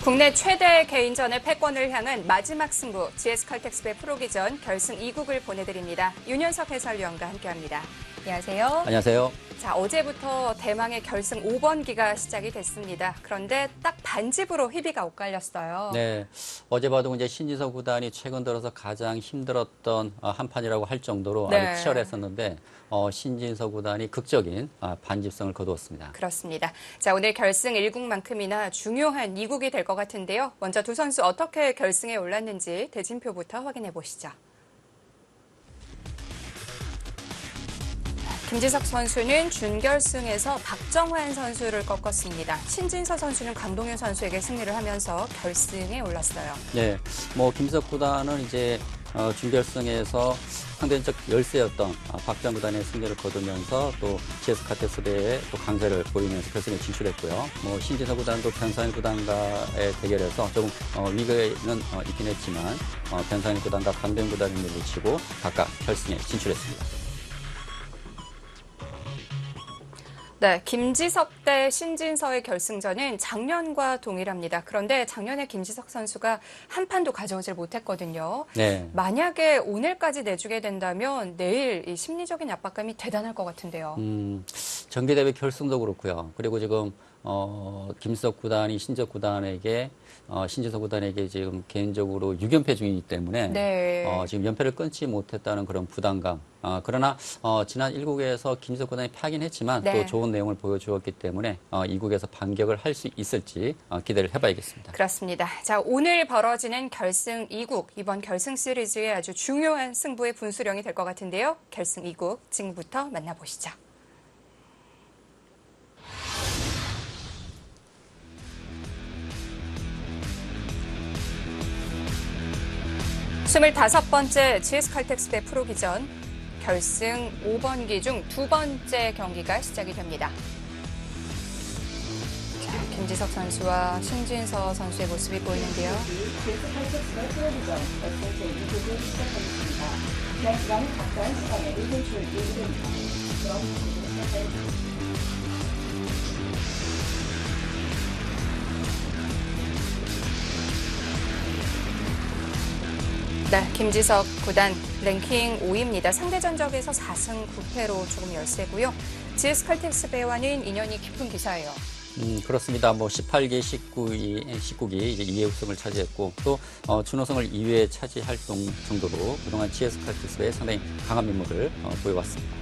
국내 최대 개인전의 패권을 향한 마지막 승부, GS칼텍스배 프로기전 결승 2국을 보내드립니다. 윤현석 해설위원과 함께합니다. 안녕하세요. 안녕하세요. 자, 어제부터 대망의 결승 5번기가 시작이 됐습니다. 그런데 딱 반집으로 희비가 엇갈렸어요. 네, 어제 봐도 이제 신진서 구단이 최근 들어서 가장 힘들었던 한 판이라고 할 정도로 아주 치열했었는데 신진서 구단이 극적인 반집승을 거두었습니다. 그렇습니다. 자, 오늘 결승 1국만큼이나 중요한 2국이 될 것 같은데요. 먼저 두 선수 어떻게 결승에 올랐는지 대진표부터 확인해 보시죠. 김지석 선수는 준결승에서 박정환 선수를 꺾었습니다. 신진서 선수는 강동윤 선수에게 승리를 하면서 결승에 올랐어요. 네, 김지석 구단은 이제 준결승에서 상대적 열세였던 박정환 구단의 승리를 거두면서 또 GS칼텍스배의 또 강세를 보이면서 결승에 진출했고요. 신진서 구단도 변상일 구단과의 대결에서 조금 위기는 있긴 했지만 변상일 구단과 강동윤 구단을 물리치고 각각 결승에 진출했습니다. 네, 김지석 대 신진서의 결승전은 작년과 동일합니다. 그런데 작년에 김지석 선수가 한 판도 가져오질 못했거든요. 네. 만약에 오늘까지 내주게 된다면 내일 이 심리적인 압박감이 대단할 것 같은데요. 정기대회 결승도 그렇고요. 그리고 지금 김지석 구단이 신진서 구단에게 지금 개인적으로 6연패 중이기 때문에 네. 지금 연패를 끊지 못했다는 그런 부담감. 그러나 지난 1국에서 김지석 구단이 패하긴 했지만 네. 또 좋은 내용을 보여주었기 때문에 2국에서 반격을 할 수 있을지 기대를 해봐야겠습니다. 그렇습니다. 자, 오늘 벌어지는 결승 2국, 이번 결승 시리즈의 아주 중요한 승부의 분수령이 될 것 같은데요. 결승 2국 지금부터 만나보시죠. 스물다섯 번째 GS칼텍스배 프로기전 결승 5번기 중 두 번째 경기가 시작이 됩니다. 자, 김지석 선수와 신진서 선수의 모습이 보이는데요. GS칼텍스배 프로기전 결승 제2국을 시작하겠습니다. 지난 시간은 각자의 시간에 1분 예고됩니다. 그럼 지금 시작하겠습니다. 네, 김지석 구단 랭킹 5위입니다. 상대 전적에서 4승 9패로 조금 열세고요. GS칼텍스배와는 인연이 깊은 기사예요. 그렇습니다. 18기 19기 이제 2회 우승을 차지했고 또 준우승을 2회 차지할 정도로 그동안 GS칼텍스배에 상당히 강한 면모를 보여왔습니다.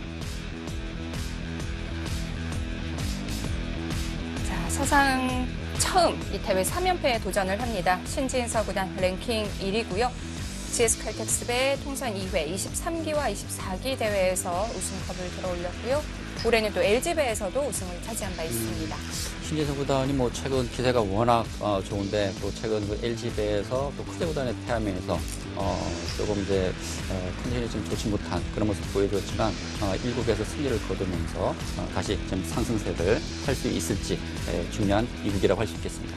자, 사상 처음 이 대회 3연패에 도전을 합니다. 신진서 구단 랭킹 1위고요. GS칼텍스배 통산 2회 23기와 24기 대회에서 우승컵을 들어올렸고요. 올해는 또 LG배에서도 우승을 차지한 바 있습니다. 신진서 구단이 최근 기세가 워낙 좋은데 또 최근 그 LG배에서 또 크대 구단에 패하면서 조금 이제 컨디션이 좀 좋지 못한 그런 모습 보여줬지만 1국에서 승리를 거두면서 다시 좀 상승세를 할 수 있을지 중요한 2국이라고 할 수 있겠습니다.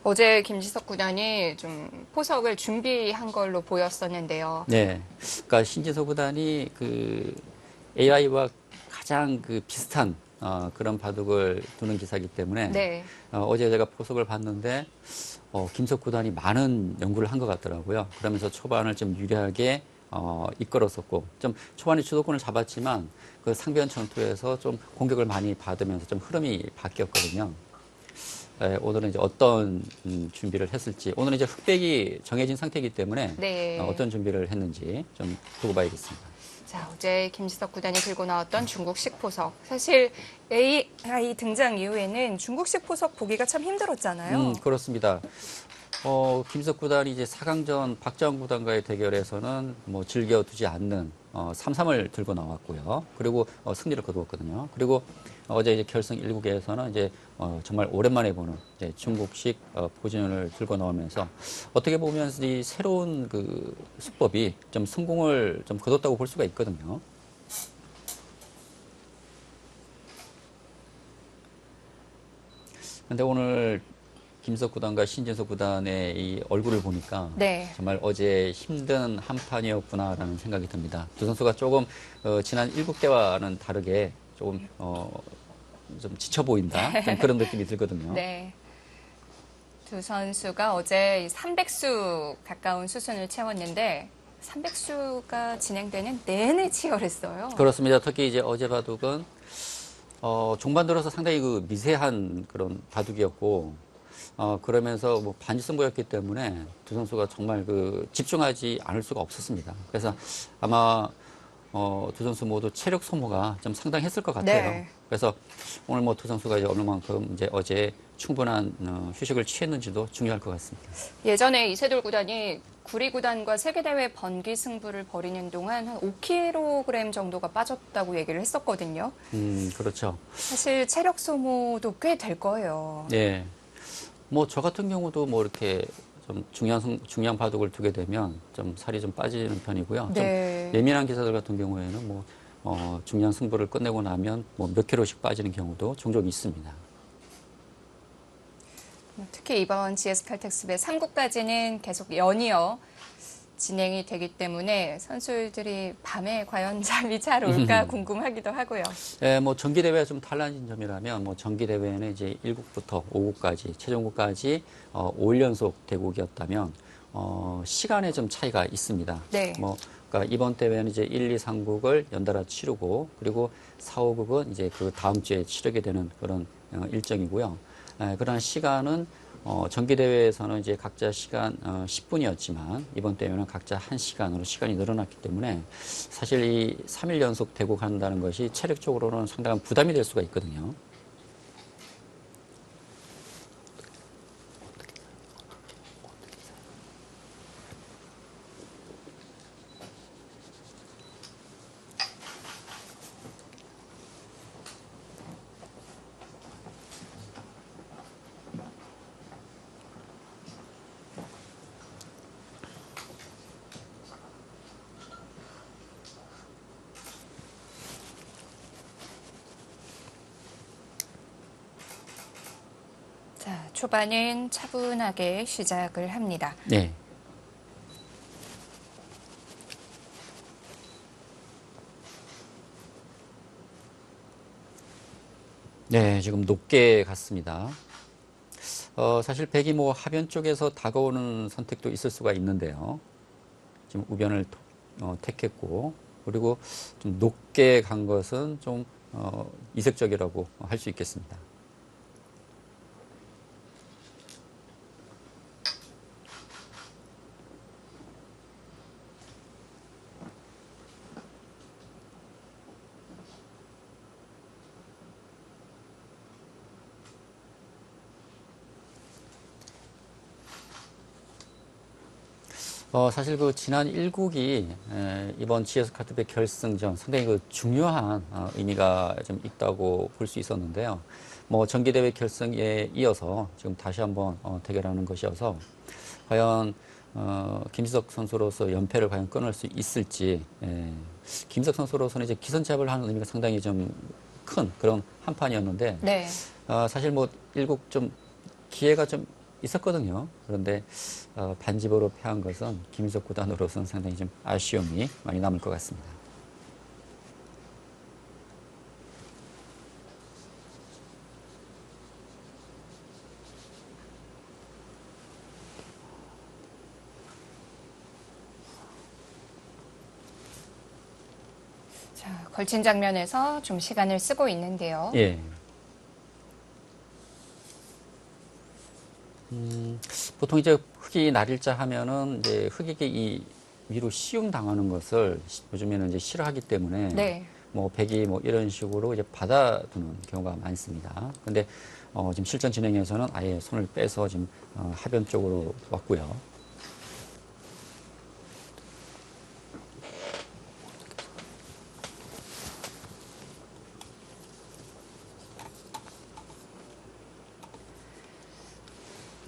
어제 김지석 구단이 좀 포석을 준비한 걸로 보였었는데요. 네, 그러니까 신진서 구단이 그 AI와 가장 비슷한 그런 바둑을 두는 기사이기 때문에 네. 어제 제가 포석을 봤는데 김지석 구단이 많은 연구를 한 것 같더라고요. 그러면서 초반을 좀 유리하게 이끌었었고 좀 초반에 주도권을 잡았지만 그 상변 전투에서 좀 공격을 많이 받으면서 좀 흐름이 바뀌었거든요. 오늘은 이제 어떤 준비를 했을지 오늘은 이제 흑백이 정해진 상태이기 때문에 네. 어떤 준비를 했는지 좀 두고 봐야겠습니다. 자, 어제 김지석 구단이 들고 나왔던 중국식 포석. 사실 AI 등장 이후에는 중국식 포석 보기가 참 힘들었잖아요. 그렇습니다. 김지석 구단이 이제 4강전 박정환 구단과의 대결에서는 즐겨두지 않는 3-3을 들고 나왔고요. 그리고 승리를 거두었거든요. 그리고 어제 이제 결승 1국에서는 이제 정말 오랜만에 보는 이제 중국식 포지션을 들고 나오면서 어떻게 보면 이 새로운 그 수법이 좀 성공을 좀 거뒀다고 볼 수가 있거든요. 근데 오늘 김지석 구단과 신진서 구단의 이 얼굴을 보니까 네. 정말 어제 힘든 한 판이었구나라는 생각이 듭니다. 두 선수가 조금 지난 1국 때와는 다르게 조금 좀 지쳐 보인다. 좀 그런 느낌이 들거든요. 네. 두 선수가 어제 300수 가까운 수순을 채웠는데 300수가 진행되는 내내 치열했어요. 그렇습니다. 특히 이제 어제 바둑은 종반 들어서 상당히 그 미세한 그런 바둑이었고 그러면서 뭐 반지승부였기 때문에 두 선수가 정말 그 집중하지 않을 수가 없었습니다. 그래서 아마 두 선수 모두 체력 소모가 좀 상당했을 것 같아요. 네. 그래서 오늘 뭐 두 선수가 이제 어느 만큼 이제 어제 충분한 휴식을 취했는지도 중요할 것 같습니다. 예전에 이세돌 구단이 구리 구단과 세계대회 번기 승부를 벌이는 동안 한 5kg 정도가 빠졌다고 얘기를 했었거든요. 그렇죠. 사실 체력 소모도 꽤 될 거예요. 네. 뭐 저 같은 경우도 뭐 이렇게 좀 중요한 바둑을 두게 되면 좀 살이 좀 빠지는 편이고요. 네. 좀 예민한 기사들 같은 경우에는 뭐 중요한 승부를 끝내고 나면 뭐 몇 킬로씩 빠지는 경우도 종종 있습니다. 특히 이번 GS 칼텍스배 3국까지는 계속 연이어 진행이 되기 때문에 선수들이 밤에 과연 잠이 잘 올까 궁금하기도 하고요. 예, 뭐 정기대회가 좀 달라진 점이라면 뭐 정기대회는 이제 1국부터 5국까지 최종국까지 5일 연속 대국이었다면 시간에 좀 차이가 있습니다. 네. 뭐 그러니까 이번 대회는 이제 1, 2, 3국을 연달아 치르고 그리고 4, 5국은 이제 그 다음 주에 치르게 되는 그런 일정이고요. 그러나 시간은 정기대회에서는 이제 각자 시간 10분이었지만 이번 대회는 각자 1시간으로 시간이 늘어났기 때문에 사실 이 3일 연속 대국한다는 것이 체력적으로는 상당한 부담이 될 수가 있거든요. 자, 초반은 차분하게 시작을 합니다. 네. 네, 지금 높게 갔습니다. 사실 백이 뭐 하변 쪽에서 다가오는 선택도 있을 수가 있는데요. 지금 우변을 택했고, 그리고 좀 높게 간 것은 좀 이색적이라고 할 수 있겠습니다. 사실 그 지난 1국이 이번 GS 카트백 결승전 상당히 그 중요한 의미가 좀 있다고 볼 수 있었는데요. 뭐 정기대회 결승에 이어서 지금 다시 한번 대결하는 것이어서 과연 김지석 선수로서 연패를 과연 끊을 수 있을지, 김지석 선수로서는 이제 기선제압을 하는 의미가 상당히 좀 큰 그런 한판이었는데, 네. 사실 뭐 1국 좀 기회가 좀 있었거든요. 그런데 반집으로 패한 것은 김지석 구단으로서는 상당히 좀 아쉬움이 많이 남을 것 같습니다. 자, 걸친 장면에서 좀 시간을 쓰고 있는데요. 예. 보통 이제 흑이 날일자 하면은 이제 흑에게 이 위로 시움 당하는 것을 요즘에는 이제 싫어하기 때문에 네. 뭐 백이 뭐 이런 식으로 이제 받아두는 경우가 많습니다. 근데 지금 실전 진행에서는 아예 손을 빼서 지금 하변 쪽으로 왔고요.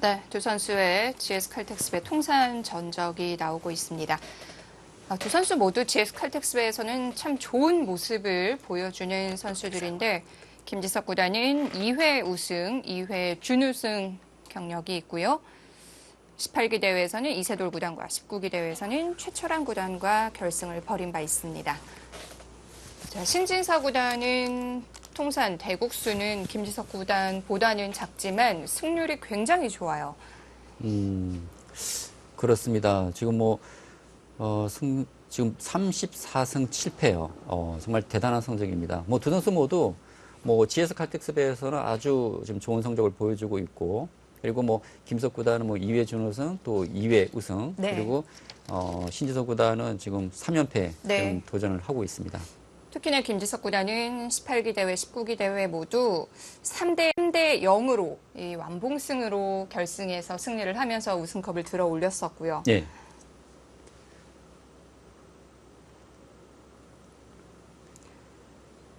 네, 두 선수의 GS 칼텍스배 통산 전적이 나오고 있습니다. 두 선수 모두 GS 칼텍스배에서는 참 좋은 모습을 보여주는 선수들인데 김지석 구단은 2회 우승, 2회 준우승 경력이 있고요. 18기 대회에서는 이세돌 구단과 19기 대회에서는 최철환 구단과 결승을 벌인 바 있습니다. 자, 신진서 구단은 통산 대국수는 김지석 구단보다는 작지만 승률이 굉장히 좋아요. 그렇습니다. 지금 지금 34승 7패요. 정말 대단한 성적입니다. 두 선수 모두 GS 칼텍스배에서는 아주 지금 좋은 성적을 보여주고 있고, 그리고 김석 구단은 2회 준우승, 또 2회 우승, 네. 그리고 신지석 구단은 지금 3연패 네. 지금 도전을 하고 있습니다. 특히나 김지석 구단은 18기 대회, 19기 대회 모두 3대 0으로 이 완봉승으로 결승에서 승리를 하면서 우승컵을 들어 올렸었고요. 예.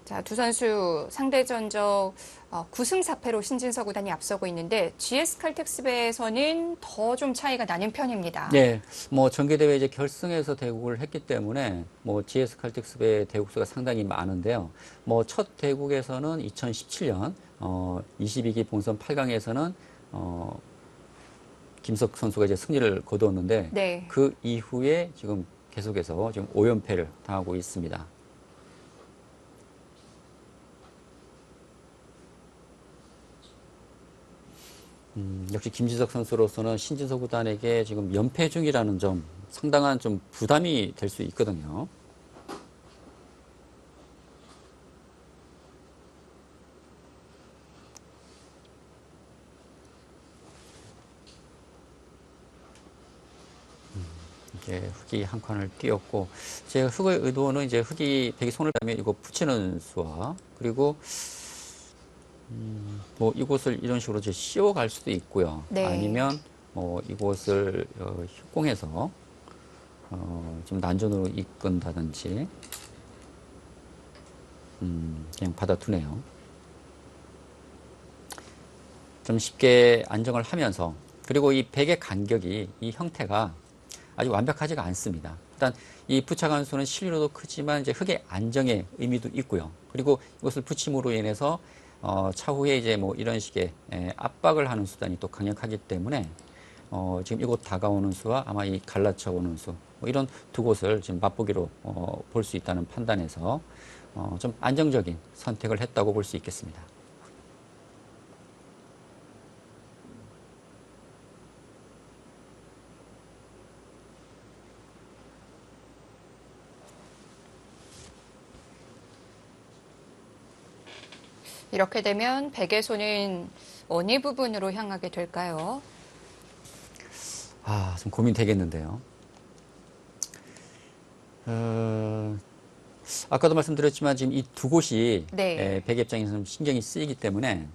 자, 두 선수 상대 전적 9승 4패로 신진서 구단이 앞서고 있는데 GS 칼텍스배에서는 더 좀 차이가 나는 편입니다. 네, 전개대회 이제 결승에서 대국을 했기 때문에 GS 칼텍스배 대국수가 상당히 많은데요. 첫 대국에서는 2017년 22기 본선 8강에서는 김석 선수가 이제 승리를 거두었는데 네. 그 이후에 지금 계속해서 지금 5연패를 당하고 있습니다. 역시 김지석 선수로서는 신진서 구단에게 지금 연패 중이라는 점 상당한 좀 부담이 될 수 있거든요. 이제 흑이 한 칸을 띄었고, 제 흑의 의도는 이제 백이 손을 대면 이거 붙이는 수와, 그리고 이곳을 이런 식으로 이제 씌워갈 수도 있고요. 네. 아니면 이곳을 협공해서 좀 난전으로 이끈다든지 그냥 받아두네요. 좀 쉽게 안정을 하면서, 그리고 이 백의 간격이, 이 형태가 아주 완벽하지가 않습니다. 일단 이 부착한 수는 실리로도 크지만 이제 흑의 안정의 의미도 있고요. 그리고 이것을 붙임으로 인해서 차후에 이제 이런 식의 압박을 하는 수단이 또 강력하기 때문에 지금 이곳 다가오는 수와 아마 이 갈라쳐 오는 수, 이런 두 곳을 지금 맛보기로 볼 수 있다는 판단에서 좀 안정적인 선택을 했다고 볼 수 있겠습니다. 이렇게 되면 백의 손은 어느 부분으로 향하게 될까요? 좀 고민되겠는데요. 아까도 말씀드렸지만 지금 이 두 곳이 네. 백의 입장에서는 신경이 쓰이기 때문에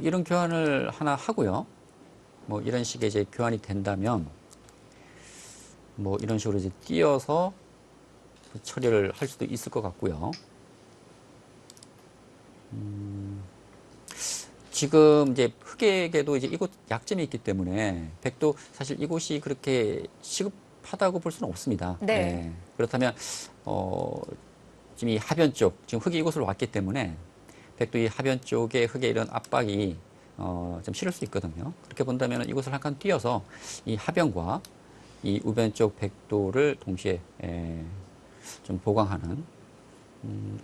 이런 교환을 하나 하고요. 이런 식의 이제 교환이 된다면 이런 식으로 이제 띄어서 처리를 할 수도 있을 것 같고요. 지금 이제 흑에게도 이제 이곳 약점이 있기 때문에 백도 사실 이곳이 그렇게 시급하다고 볼 수는 없습니다. 네. 그렇다면 지금 이 하변 쪽, 지금 흑이 이곳을 왔기 때문에 백도 이 하변 쪽에 흑의 이런 압박이 좀 실을 수 있거든요. 그렇게 본다면 이곳을 한 칸 띄어서 이 하변과 이 우변 쪽 백도를 동시에 좀 보강하는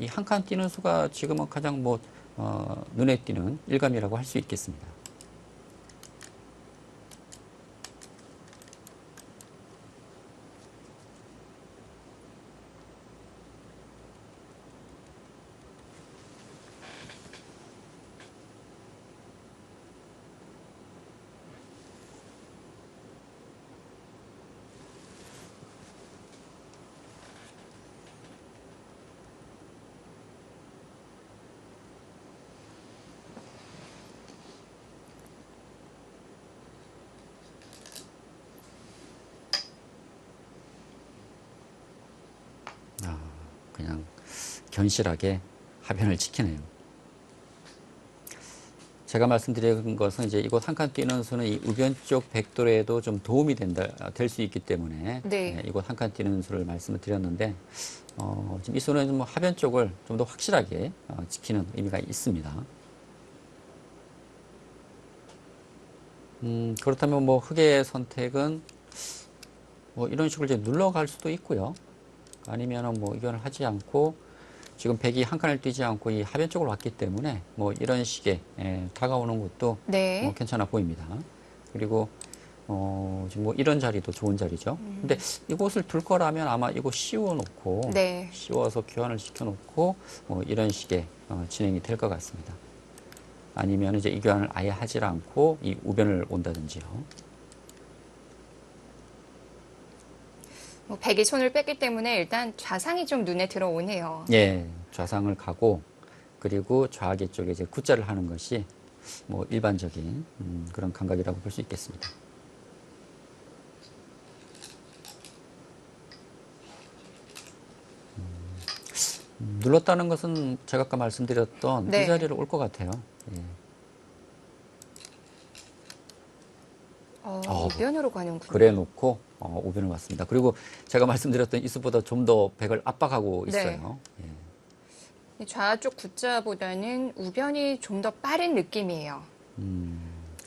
이 한 칸 띄는 수가 지금은 가장 눈에 띄는 일감이라고 할 수 있겠습니다. 그냥 견실하게 하변을 지키네요. 제가 말씀드린 것은 이제 이곳 한 칸 띄는 수는 이 우변 쪽 백도에도 좀 도움이 될 수 있기 때문에 네. 이곳 한 칸 띄는 수를 말씀을 드렸는데 지금 이 수는 좀 하변 쪽을 좀 더 확실하게 지키는 의미가 있습니다. 그렇다면 흑의 선택은 이런 식으로 이제 눌러갈 수도 있고요. 아니면은 이견을 하지 않고 지금 백이 한 칸을 뛰지 않고 이 하변 쪽으로 왔기 때문에 뭐 이런 식의 다가오는 것도 네. 뭐 괜찮아 보입니다. 그리고 지금 뭐 이런 자리도 좋은 자리죠. 근데 이곳을 둘 거라면 아마 이거 씌워놓고 네. 씌워서 교환을 시켜놓고 이런 식의 진행이 될 것 같습니다. 아니면 이제 이 교환을 아예 하질 않고 이 우변을 온다든지요. 뭐 백이 손을 뺐기 때문에 일단 좌상이 좀 눈에 들어오네요. 예, 좌상을 가고 그리고 좌계 쪽에 이제 구자를 하는 것이 뭐 일반적인 그런 감각이라고 볼 수 있겠습니다. 눌렀다는 것은 제가 아까 말씀드렸던 네. 이 자리를 올 것 같아요. 예. 우변으로 가는군요. 그래 놓고 우변을 왔습니다. 그리고 제가 말씀드렸던 이수보다 좀 더 백을 압박하고 네. 있어요. 예. 좌쪽 구자보다는 우변이 좀 더 빠른 느낌이에요.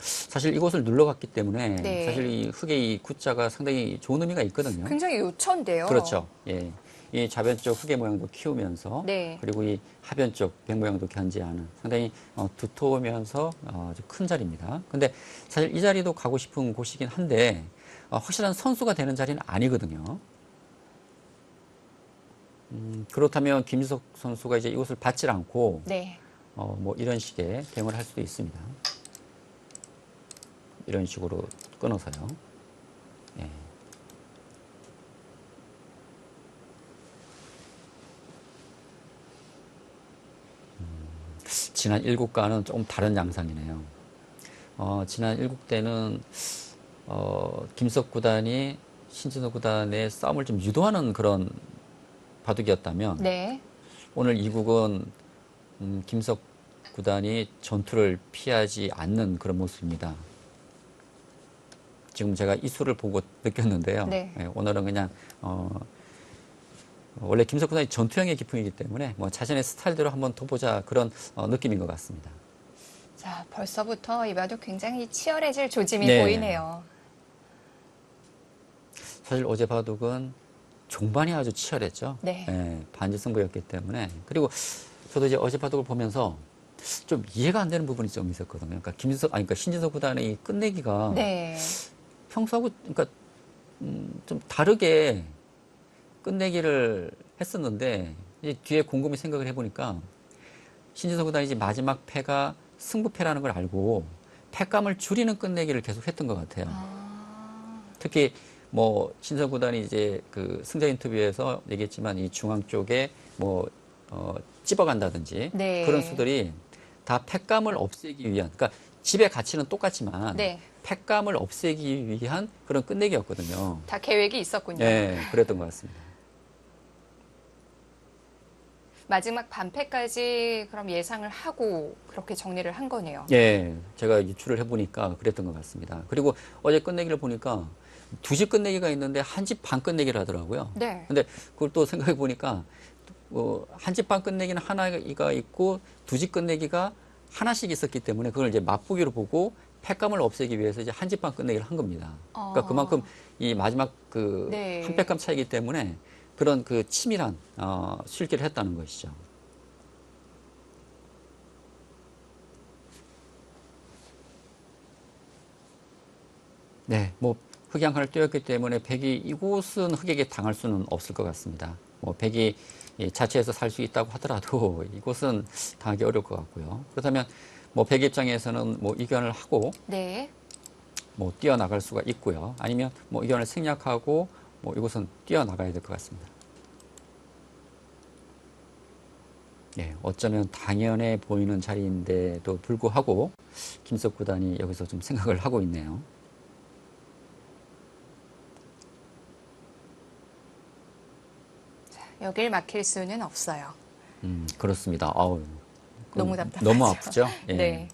사실 이곳을 눌러갔기 때문에 네. 사실 이 흑의 이 구자가 상당히 좋은 의미가 있거든요. 굉장히 요천데요. 그렇죠. 예. 이 좌변 쪽 흑의 모양도 키우면서 네. 그리고 이 하변 쪽 백 모양도 견제하는 상당히 두터우면서 아주 큰 자리입니다. 근데 사실 이 자리도 가고 싶은 곳이긴 한데 확실한 선수가 되는 자리는 아니거든요. 그렇다면 김지석 선수가 이제 이곳을 받질 않고 네. 뭐 이런 식의 대응을 할 수도 있습니다. 이런 식으로 끊어서요. 예. 지난 1국과는 조금 다른 양상이네요. 지난 1국 때는 김석 구단이 신진호 구단의 싸움을 좀 유도하는 그런 바둑이었다면 네. 오늘 2국은 김석 구단이 전투를 피하지 않는 그런 모습입니다. 지금 제가 이 수를 보고 느꼈는데요. 네. 예, 오늘은 그냥 원래 김석 구단이 전투형의 기풍이기 때문에 뭐 자신의 스타일대로 한번 둬보자 그런 느낌인 것 같습니다. 자, 벌써부터 이 바둑 굉장히 치열해질 조짐이 네. 보이네요. 사실 어제 바둑은 종반이 아주 치열했죠. 네. 예, 반지승부였기 때문에. 그리고 저도 이제 어제 바둑을 보면서 좀 이해가 안 되는 부분이 좀 있었거든요. 그러니까 신진석 구단의 이 끝내기가 네. 평소하고 그러니까 좀 다르게 끝내기를 했었는데 이제 뒤에 곰곰이 생각을 해보니까 신진석 구단이 이제 마지막 패가 승부패라는 걸 알고 패감을 줄이는 끝내기를 계속 했던 것 같아요. 특히 뭐 신진석 구단이 이제 그 승자 인터뷰에서 얘기했지만 이 중앙 쪽에 뭐 찝어간다든지 네. 그런 수들이 다 패감을 없애기 위한 그러니까 집의 가치는 똑같지만 네. 패감을 없애기 위한 그런 끝내기였거든요. 다 계획이 있었군요. 네, 그랬던 것 같습니다. 마지막 반패까지 그럼 예상을 하고 그렇게 정리를 한 거네요. 예, 제가 유출을 해보니까 그랬던 것 같습니다. 그리고 어제 끝내기를 보니까 두 집 끝내기가 있는데 한 집 반 끝내기를 하더라고요. 네. 근데 그걸 또 생각해 보니까 한 집 반 끝내기는 하나가 있고 두 집 끝내기가 하나씩 있었기 때문에 그걸 이제 맛보기로 보고 패감을 없애기 위해서 이제 한 집 반 끝내기를 한 겁니다. 그러니까 그만큼 이 마지막 그 네. 한 패감 차이기 때문에 그런 그 치밀한 실기를 했다는 것이죠. 네, 뭐 흑이 한 칸을 띄었기 때문에 백이 이곳은 흑에게 당할 수는 없을 것 같습니다. 뭐 백이 자체에서 살 수 있다고 하더라도 이곳은 당하기 어려울 것 같고요. 그렇다면 뭐 백 입장에서는 뭐 이견을 하고 네. 뭐 뛰어나갈 수가 있고요. 아니면 뭐 이견을 생략하고 뭐 이곳은 뛰어나가야 될 것 같습니다. 예, 어쩌면 당연해 보이는 자리인데도 불구하고 김석 구단이 여기서 좀 생각을 하고 있네요. 여길 막힐 수는 없어요. 그렇습니다. 아우, 너무 답답하죠. 너무 아프죠? 예. 네.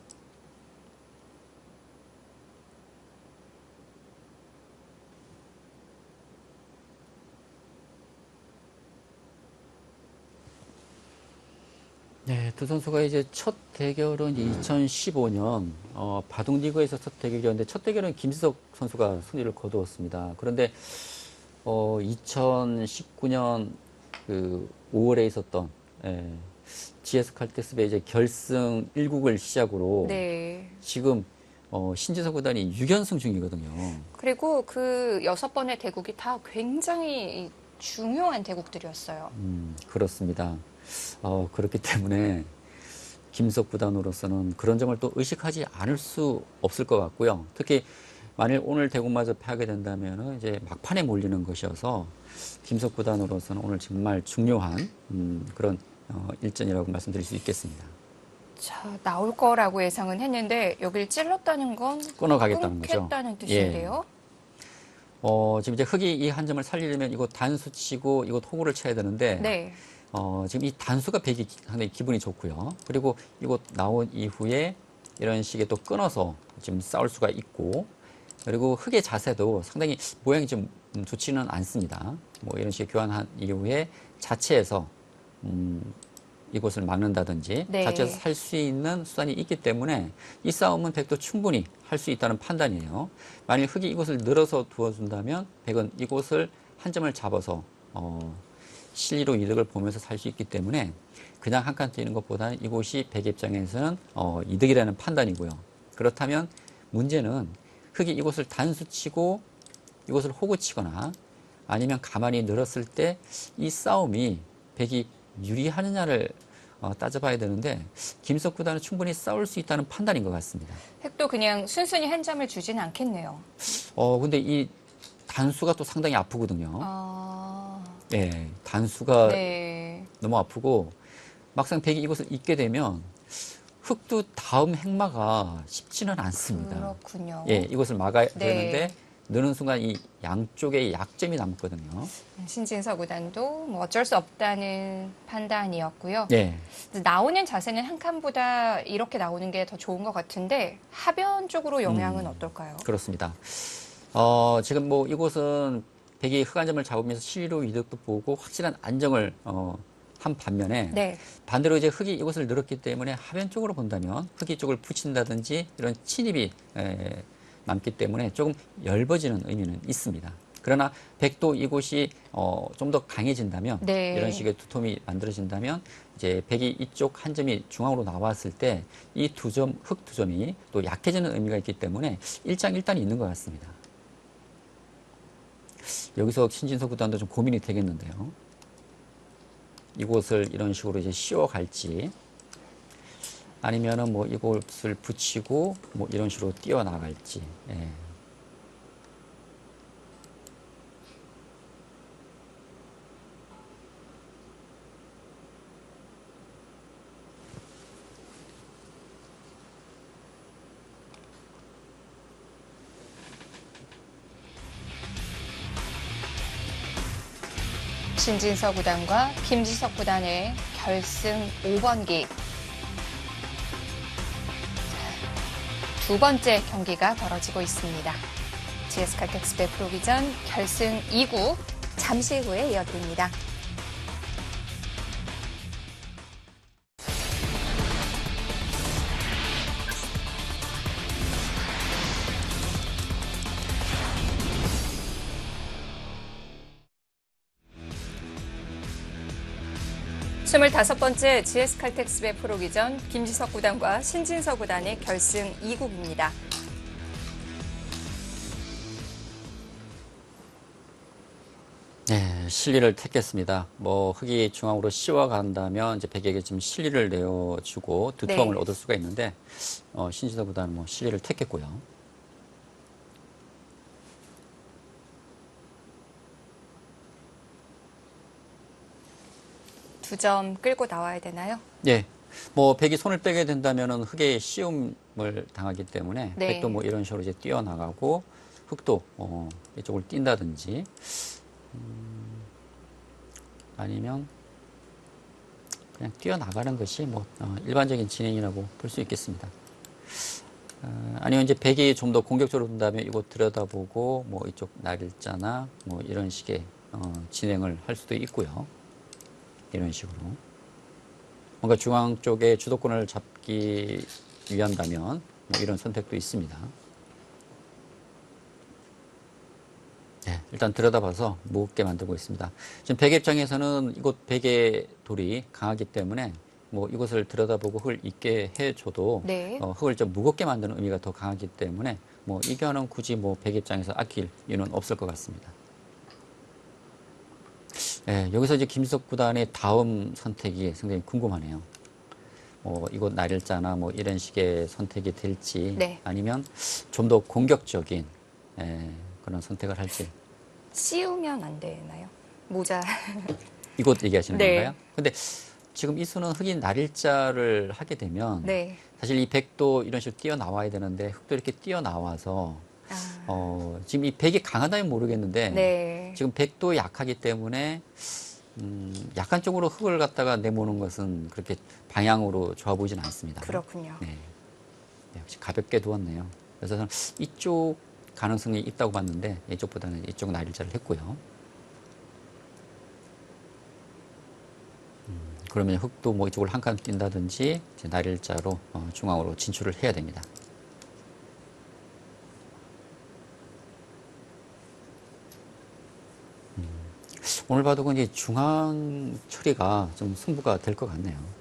네, 두 선수가 이제 첫 대결은 2015년 바둑리그에서 첫 대결이었는데 첫 대결은 김지석 선수가 승리를 거두었습니다. 그런데 2019년 그 5월에 있었던 예, GS 칼텍스배 이제 결승 1국을 시작으로 네. 지금 신진서 구단이 6연승 중이거든요. 그리고 그 6번의 대국이 다 굉장히 중요한 대국들이었어요. 그렇습니다. 그렇기 때문에 김석 구단으로서는 그런 점을 또 의식하지 않을 수 없을 것 같고요. 특히 만일 오늘 대국마저 패하게 된다면 이제 막판에 몰리는 것이어서 김석 구단으로서는 오늘 정말 중요한 그런 일전이라고 말씀드릴 수 있겠습니다. 자, 나올 거라고 예상은 했는데 여길 찔렀다는 건 끊어가겠다는 거죠. 끊겠다는 뜻인데요. 지금 이제 흑이 이 한 점을 살리려면 이곳 단수 치고 이곳 호구를 쳐야 되는데 네. 지금 이 단수가 백이 상당히 기분이 좋고요. 그리고 이곳 나온 이후에 이런 식의 또 끊어서 지금 싸울 수가 있고, 그리고 흑의 자세도 상당히 모양이 좀 좋지는 않습니다. 뭐 이런 식의 교환한 이후에 자체에서 이곳을 막는다든지 네. 자체에서 살 수 있는 수단이 있기 때문에 이 싸움은 백도 충분히 할 수 있다는 판단이에요. 만일 흑이 이곳을 늘어서 두어준다면 백은 이곳을 한 점을 잡아서 실리로 이득을 보면서 살 수 있기 때문에 그냥 한 칸 뛰는 것보다는 이곳이 백의 입장에서는 이득이라는 판단이고요. 그렇다면 문제는 흑이 이곳을 단수치고 이곳을 호구치거나 아니면 가만히 늘었을 때 이 싸움이 백이 유리하느냐를 따져봐야 되는데 김석 구단은 충분히 싸울 수 있다는 판단인 것 같습니다. 획도 그냥 순순히 한 점을 주진 않겠네요. 근데 이 단수가 또 상당히 아프거든요. 아, 예, 단수가 네. 너무 아프고 막상 백이 이곳을 잇게 되면 흑도 다음 행마가 쉽지는 않습니다. 그렇군요. 예, 이곳을 막아야 네. 되는데 느는 순간 이 양쪽에 약점이 남거든요. 신진서 구단도 뭐 어쩔 수 없다는 판단이었고요. 예. 나오는 자세는 한 칸보다 이렇게 나오는 게 더 좋은 것 같은데 하변 쪽으로 영향은 어떨까요? 그렇습니다. 지금 뭐 이곳은 백이 흑 한 점을 잡으면서 실리로 이득도 보고 확실한 안정을 한 반면에 네. 반대로 이제 흑이 이곳을 늘었기 때문에 하변 쪽으로 본다면 흑이 쪽을 붙인다든지 이런 침입이 남기 때문에 조금 엷어지는 의미는 있습니다. 그러나 백도 이곳이 좀 더 강해진다면 네. 이런 식의 두툼이 만들어진다면 이제 백이 이쪽 한 점이 중앙으로 나왔을 때 이 두 점, 흑 두 점이 또 약해지는 의미가 있기 때문에 일장일단이 있는 것 같습니다. 여기서 신진서 구단도 좀 고민이 되겠는데요. 이곳을 이런 식으로 이제 씌워갈지 아니면은 뭐 이곳을 붙이고 뭐 이런 식으로 뛰어나갈지. 예. 신진서 구단과 김지석 구단의 결승 5번기. 두 번째 경기가 벌어지고 있습니다. GS 칼텍스배 프로기전 결승 2구 잠시 후에 이어드립니다. 스물다섯 번째 GS 칼텍스배 프로기전 김지석 구단과 신진서 구단의 결승 2국입니다. 네, 실리를 택했습니다. 뭐 흑이 중앙으로 씌워간다면 이제 백에게 좀 실리를 내어주고 두툼함을 네. 얻을 수가 있는데 신진서 구단은 뭐 실리를 택했고요. 두 점 끌고 나와야 되나요? 예. 뭐 백이 손을 빼게 된다면은 흑의 시움을 당하기 때문에 네. 백도 뭐 이런 식으로 이제 뛰어나가고 흑도 이쪽을 뛴다든지 아니면 그냥 뛰어나가는 것이 뭐 일반적인 진행이라고 볼 수 있겠습니다. 아니면 이제 백이 좀 더 공격적으로 된다면 이곳 들여다보고 뭐 이쪽 날일자나 뭐 이런 식의 진행을 할 수도 있고요. 이런 식으로. 뭔가 중앙 쪽에 주도권을 잡기 위한다면 뭐 이런 선택도 있습니다. 네, 일단 들여다봐서 무겁게 만들고 있습니다. 지금 베개 입장에서는 이곳 베개 돌이 강하기 때문에 뭐 이곳을 들여다보고 흙을 있게 해줘도 네. 흙을 좀 무겁게 만드는 의미가 더 강하기 때문에 뭐 이 교환은 굳이 뭐 베개 입장에서 아낄 이유는 없을 것 같습니다. 네, 여기서 이제 김지석 구단의 다음 선택이 상당히 궁금하네요. 이곳 날일자나 뭐 이런 식의 선택이 될지 네. 아니면 좀 더 공격적인 그런 선택을 할지. 씌우면 안 되나요? 모자. 이곳 얘기하시는 네. 건가요? 근데 지금 이 수는 흑인 날일자를 하게 되면 네. 사실 이 백도 이런 식으로 뛰어나와야 되는데 흑도 이렇게 뛰어나와서 지금 이 백이 강하다면 모르겠는데 네. 지금 백도 약하기 때문에 약한 쪽으로 흙을 갖다가 내모는 것은 그렇게 방향으로 좋아 보이진 않습니다. 그렇군요. 네. 역시 가볍게 두었네요. 그래서 저는 이쪽 가능성이 있다고 봤는데 이쪽보다는 이쪽 날일자를 했고요. 그러면 흙도 뭐 이쪽을 한 칸 뛴다든지 이제 날일자로 중앙으로 진출을 해야 됩니다. 오늘 봐도 이제 중앙 처리가 좀 승부가 될 것 같네요.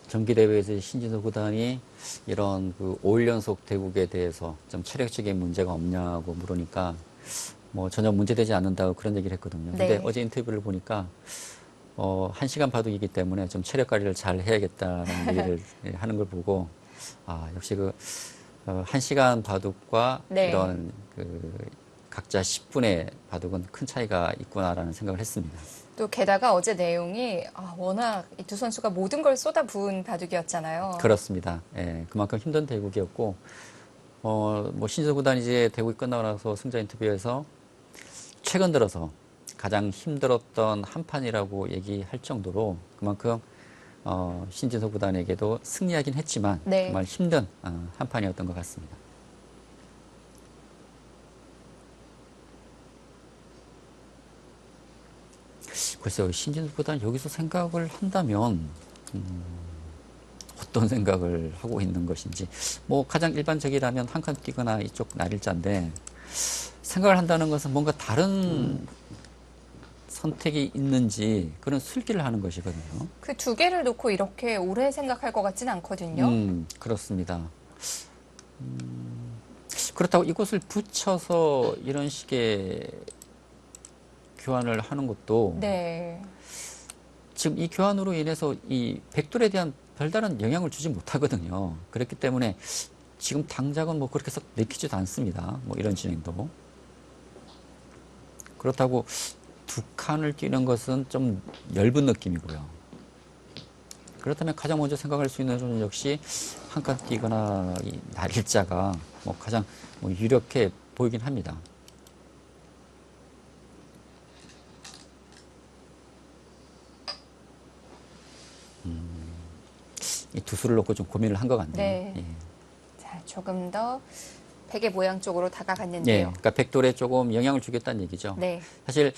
정기대회에서 신진호 구단이 이런 그 5일 연속 대국에 대해서 좀 체력적인 문제가 없냐고 물으니까 뭐 전혀 문제되지 않는다고 그런 얘기를 했거든요. 근데 네. 어제 인터뷰를 보니까 1시간 바둑이기 때문에 좀 체력 관리를 잘 해야겠다는 얘기를 하는 걸 보고 역시 그 1시간 바둑과 네. 이런 그 각자 10분의 바둑은 큰 차이가 있구나라는 생각을 했습니다. 또 게다가 어제 내용이 워낙 이 두 선수가 모든 걸 쏟아부은 바둑이었잖아요. 그렇습니다. 예, 그만큼 힘든 대국이었고, 뭐 신진서 구단이 이제 대국이 끝나고 나서 승자 인터뷰에서 최근 들어서 가장 힘들었던 한 판이라고 얘기할 정도로 그만큼 신진서 구단에게도 승리하긴 했지만 네. 정말 힘든 한 판이었던 것 같습니다. 글쎄요, 신진서 구단 여기서 생각을 한다면 어떤 생각을 하고 있는 것인지 뭐 가장 일반적이라면 한 칸 뛰거나 이쪽 날일자인데 생각을 한다는 것은 뭔가 다른 선택이 있는지 그런 술기를 하는 것이거든요. 그 두 개를 놓고 이렇게 오래 생각할 것 같지는 않거든요. 그렇습니다. 그렇다고 이곳을 붙여서 이런 식의 교환을 하는 것도 네. 지금 이 교환으로 인해서 이 백돌에 대한 별다른 영향을 주지 못하거든요. 그렇기 때문에 지금 당장은 뭐 그렇게 썩 내키지도 않습니다. 뭐 이런 진행도. 그렇다고 두 칸을 뛰는 것은 좀 엷은 느낌이고요. 그렇다면 가장 먼저 생각할 수 있는 것은 역시 한 칸 뛰거나 이 날일자가 뭐 가장 뭐 유력해 보이긴 합니다. 이 두 수를 놓고 좀 고민을 한 것 같네요. 네. 예. 자, 조금 더 베개 모양 쪽으로 예, 다가갔는데요. 그러니까 백돌에 조금 영향을 주겠다는 얘기죠. 네. 사실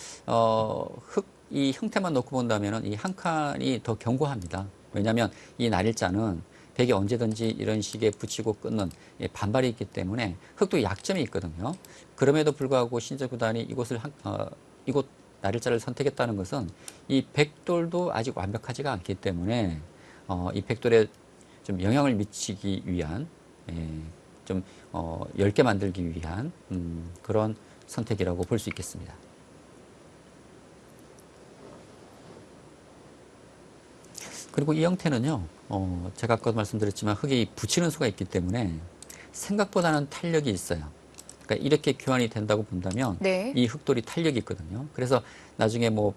이 형태만 놓고 본다면은 이 한 칸이 더 견고합니다. 왜냐하면 이 날일자는 백이 언제든지 이런 식의 붙이고 끊는 반발이 있기 때문에 흙도 약점이 있거든요. 그럼에도 불구하고 신재 구단이 이곳 날일자를 선택했다는 것은 이 백돌도 아직 완벽하지가 않기 때문에 이 백돌에 좀 영향을 미치기 위한 좀 얇게 만들기 위한 그런 선택이라고 볼 수 있겠습니다. 그리고 이 형태는요, 제가 아까도 말씀드렸지만 흙이 붙이는 수가 있기 때문에 생각보다는 탄력이 있어요. 그러니까 이렇게 교환이 된다고 본다면 네. 이 흙돌이 탄력이 있거든요. 그래서 나중에 뭐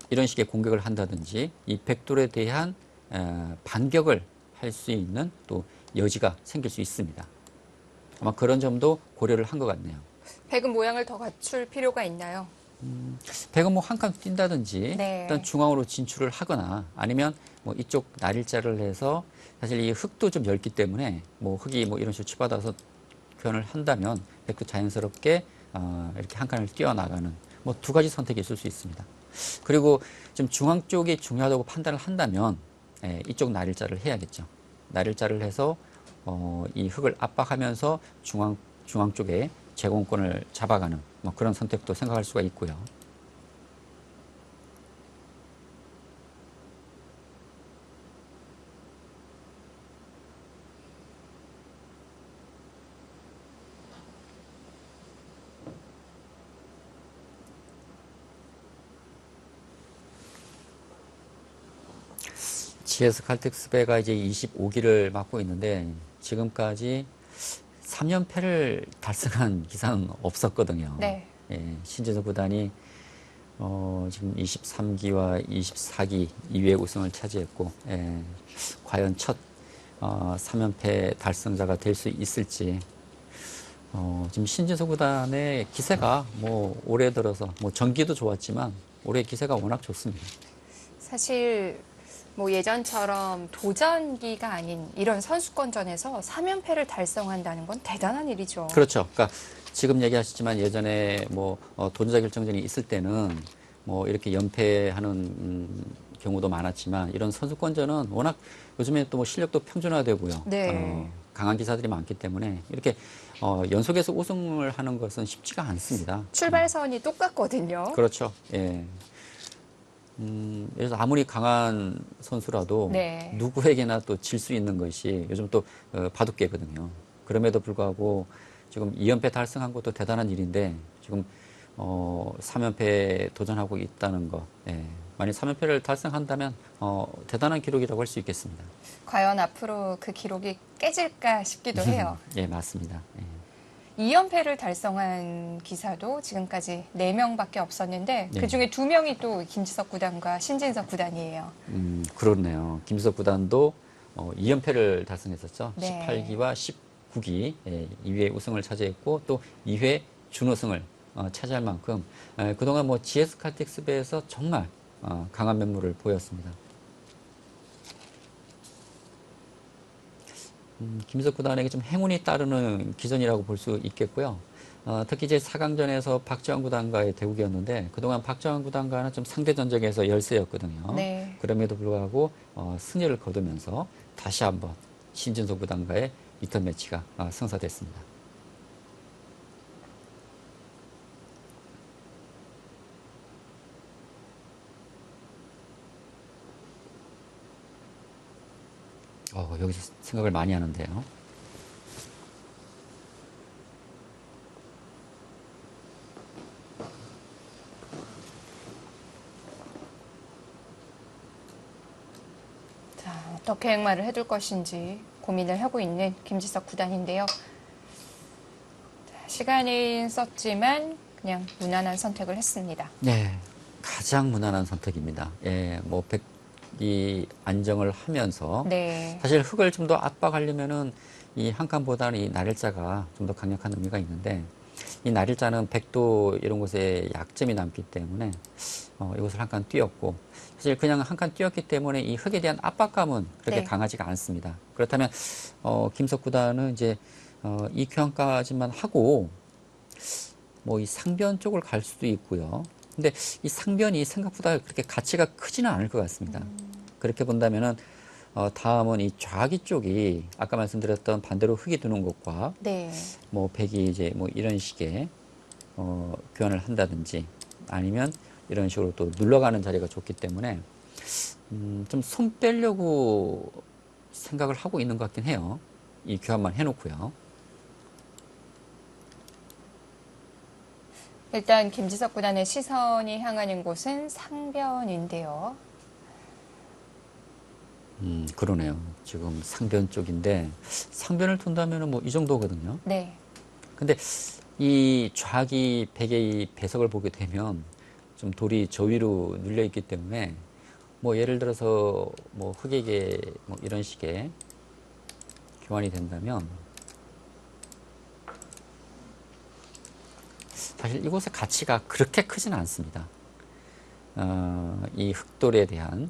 이런 식의 공격을 한다든지 이 백돌에 대한 반격을 할 수 있는 또 여지가 생길 수 있습니다. 아마 그런 점도 고려를 한 것 같네요. 배금 모양을 더 갖출 필요가 있나요? 배가 뭐 한 칸 뛴다든지 네. 일단 중앙으로 진출을 하거나 아니면 뭐 이쪽 날일자를 해서 사실 이 흙도 좀 넓기 때문에 뭐 흙이 뭐 이런 식으로 치받아서 표현을 한다면 백도 자연스럽게 이렇게 한 칸을 뛰어나가는 뭐 두 가지 선택이 있을 수 있습니다. 그리고 좀 중앙 쪽이 중요하다고 판단을 한다면 이쪽 날일자를 해야겠죠. 날일자를 해서 이 흙을 압박하면서 중앙 쪽에 제공권을 잡아가는 뭐 그런 선택도 생각할 수가 있고요. GS 칼텍스배가 이제 25기를 맡고 있는데 지금까지 3연패를 달성한 기사는 없었거든요. 네. 신진서 구단이 지금 23기와 24기 2회 우승을 차지했고 과연 첫 3연패 달성자가 될 수 있을지 지금 신진서 구단의 기세가 뭐 올해 들어서 뭐 전기도 좋았지만 올해 기세가 워낙 좋습니다. 사실 뭐 예전처럼 도전기가 아닌 이런 선수권전에서 3연패를 달성한다는 건 대단한 일이죠. 그렇죠. 그러니까 지금 얘기하시지만 예전에 뭐 도전자 결정전이 있을 때는 뭐 이렇게 연패하는 경우도 많았지만 이런 선수권전은 워낙 요즘에 또 뭐 실력도 평준화되고요. 네. 강한 기사들이 많기 때문에 이렇게 연속해서 우승을 하는 것은 쉽지가 않습니다. 출발선이 똑같거든요. 그렇죠. 예. 그래서 아무리 강한 선수라도 네. 누구에게나 또 질 수 있는 것이 요즘 또 바둑계거든요. 그럼에도 불구하고 지금 2연패 달성한 것도 대단한 일인데 지금 3연패 도전하고 있다는 거. 만약 3연패를 달성한다면 대단한 기록이라고 할 수 있겠습니다. 과연 앞으로 그 기록이 깨질까 싶기도 해요. 예, 맞습니다. 2연패를 달성한 기사도 지금까지 4명밖에 없었는데 네. 그중에 2명이 또 김지석 구단과 신진석 구단이에요. 그렇네요. 김지석 구단도 2연패를 달성했었죠. 네. 18기와 19기 2회 우승을 차지했고 또 2회 준우승을 차지할 만큼 그동안 뭐 GS 칼텍스배에서 정말 강한 면모를 보였습니다. 김지석 구단에게 좀 행운이 따르는 기전이라고 볼 수 있겠고요. 특히 이제 4강전에서 박지원 구단과의 대국이었는데 그동안 박지원 구단과는 좀 상대 전적에서 열세였거든요. 네. 그럼에도 불구하고 승리를 거두면서 다시 한번 신진석 구단과의 리턴 매치가 성사됐습니다. 여기서 생각을 많이 하는데요. 자, 어떻게 행마를 해둘 것인지 고민을 하고 있는 김지석 구단인데요. 자, 시간은 썼지만 그냥 무난한 선택을 했습니다. 네, 가장 무난한 선택입니다. 뭐 백이 안정을 하면서 네. 사실 흙을 좀 더 압박하려면은 이 한 칸보다는 이 날일자가 좀 더 강력한 의미가 있는데 이 날일자는 백도 이런 곳에 약점이 남기 때문에 이것을 한 칸 띄었고 사실 그냥 한 칸 띄었기 때문에 이 흙에 대한 압박감은 그렇게 네. 강하지가 않습니다. 그렇다면 김석 구단은 이제 이 교환까지만 하고 뭐 이 상변 쪽을 갈 수도 있고요. 근데 이 상변이 생각보다 그렇게 가치가 크지는 않을 것 같습니다. 그렇게 본다면은 다음은 이 좌기 쪽이 아까 말씀드렸던 반대로 흙이 드는 곳과 네. 뭐 백이 이제 뭐 이런 식의 교환을 한다든지 아니면 이런 식으로 또 눌러가는 자리가 좋기 때문에 좀 손 빼려고 생각을 하고 있는 것 같긴 해요. 이 교환만 해놓고요. 일단 김지석 구단의 시선이 향하는 곳은 상변인데요. 그러네요. 지금 상변 쪽인데 상변을 둔다면은 뭐 이 정도거든요. 네. 근데 이 좌기 백의 배석을 보게 되면 좀 돌이 저 위로 눌려 있기 때문에 뭐 예를 들어서 뭐 흙에게 뭐 이런 식의 교환이 된다면 사실 이곳의 가치가 그렇게 크지는 않습니다. 이 흑돌에 대한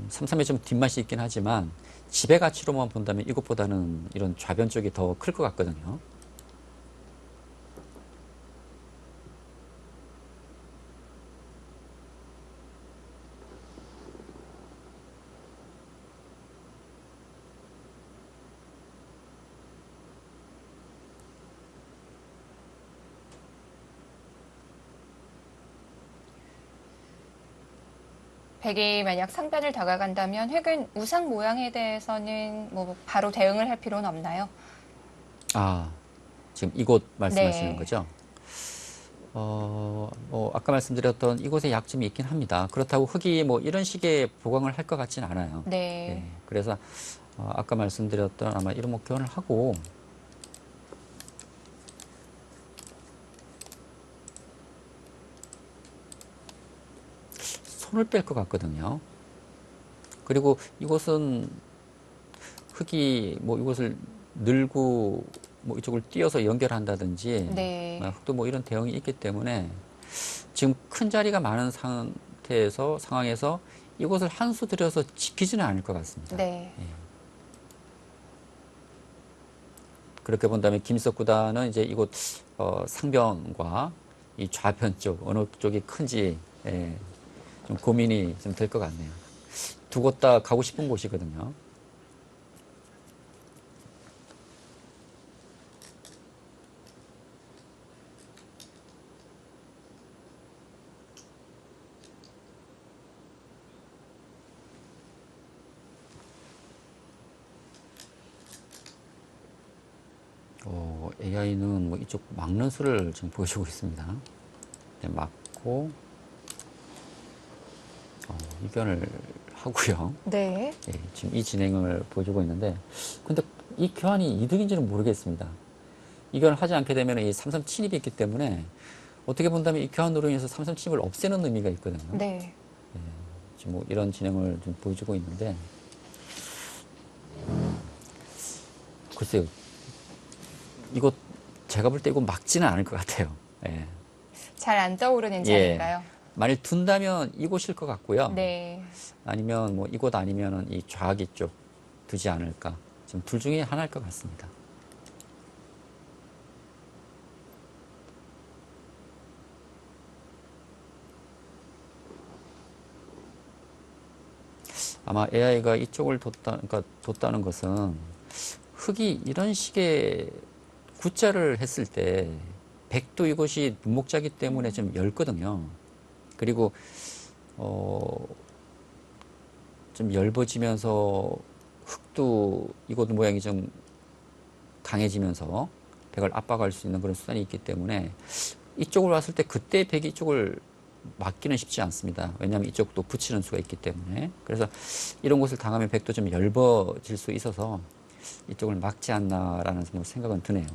3-3에 좀 뒷맛이 있긴 하지만 지배 가치로만 본다면 이것보다는 이런 좌변 쪽이 더 클 것 같거든요. 백이 만약 상변을 다가간다면 획은 우상 모양에 대해서는 뭐 바로 대응을 할 필요는 없나요? 아, 지금 이곳 말씀하시는 네. 거죠? 아까 말씀드렸던 이곳에 약점이 있긴 합니다. 그렇다고 흙이 뭐 이런 식의 보강을 할 것 같지는 않아요. 네. 예, 그래서 아까 말씀드렸던 아마 이런 교환을 하고 손을 뺄 것 같거든요. 그리고 이곳은 흙이 뭐 이곳을 늘고 뭐 이쪽을 띄어서 연결한다든지 네. 흙도 뭐 이런 대응이 있기 때문에 지금 큰 자리가 많은 상황에서 이곳을 한 수 들여서 지키지는 않을 것 같습니다. 네. 그렇게 본다면 김석 구단은 이제 이곳 상변과 이 좌변 쪽 어느 쪽이 큰지 좀 고민이 좀 될 것 같네요. 두 곳 다 가고 싶은 곳이거든요. AI는 뭐 이쪽 막는 수를 지금 보여주고 있습니다. 네, 막고 이견을 하고요. 네. 예, 지금 이 진행을 보여주고 있는데, 근데 이 교환이 이득인지는 모르겠습니다. 이견을 하지 않게 되면 이 3-3 침입이 있기 때문에 어떻게 본다면 이 교환으로 인해서 3-3 침입을 없애는 의미가 있거든요. 네. 지금 뭐 이런 진행을 좀 보여주고 있는데, 글쎄요. 이거 제가 볼 때 이거 막지는 않을 것 같아요. 예. 잘 안 떠오르는 자리인가요? 만일 둔다면 이곳일 것 같고요. 네. 아니면 뭐 이곳 아니면은 이 좌기 쪽 두지 않을까. 지금 둘 중에 하나일 것 같습니다. 아마 AI가 이쪽을 뒀다는 것은 흙이 이런 식의 구자를 했을 때 백도 이것이 눈목자기 때문에 좀 엷거든요. 그리고 좀 엷어지면서 흙도 이곳 모양이 좀 강해지면서 백을 압박할 수 있는 그런 수단이 있기 때문에 이쪽으로 왔을 때 그때 백이 이쪽을 막기는 쉽지 않습니다. 왜냐하면 이쪽도 붙이는 수가 있기 때문에. 그래서 이런 곳을 당하면 백도 좀 엷어질 수 있어서 이쪽을 막지 않나라는 생각은 드네요.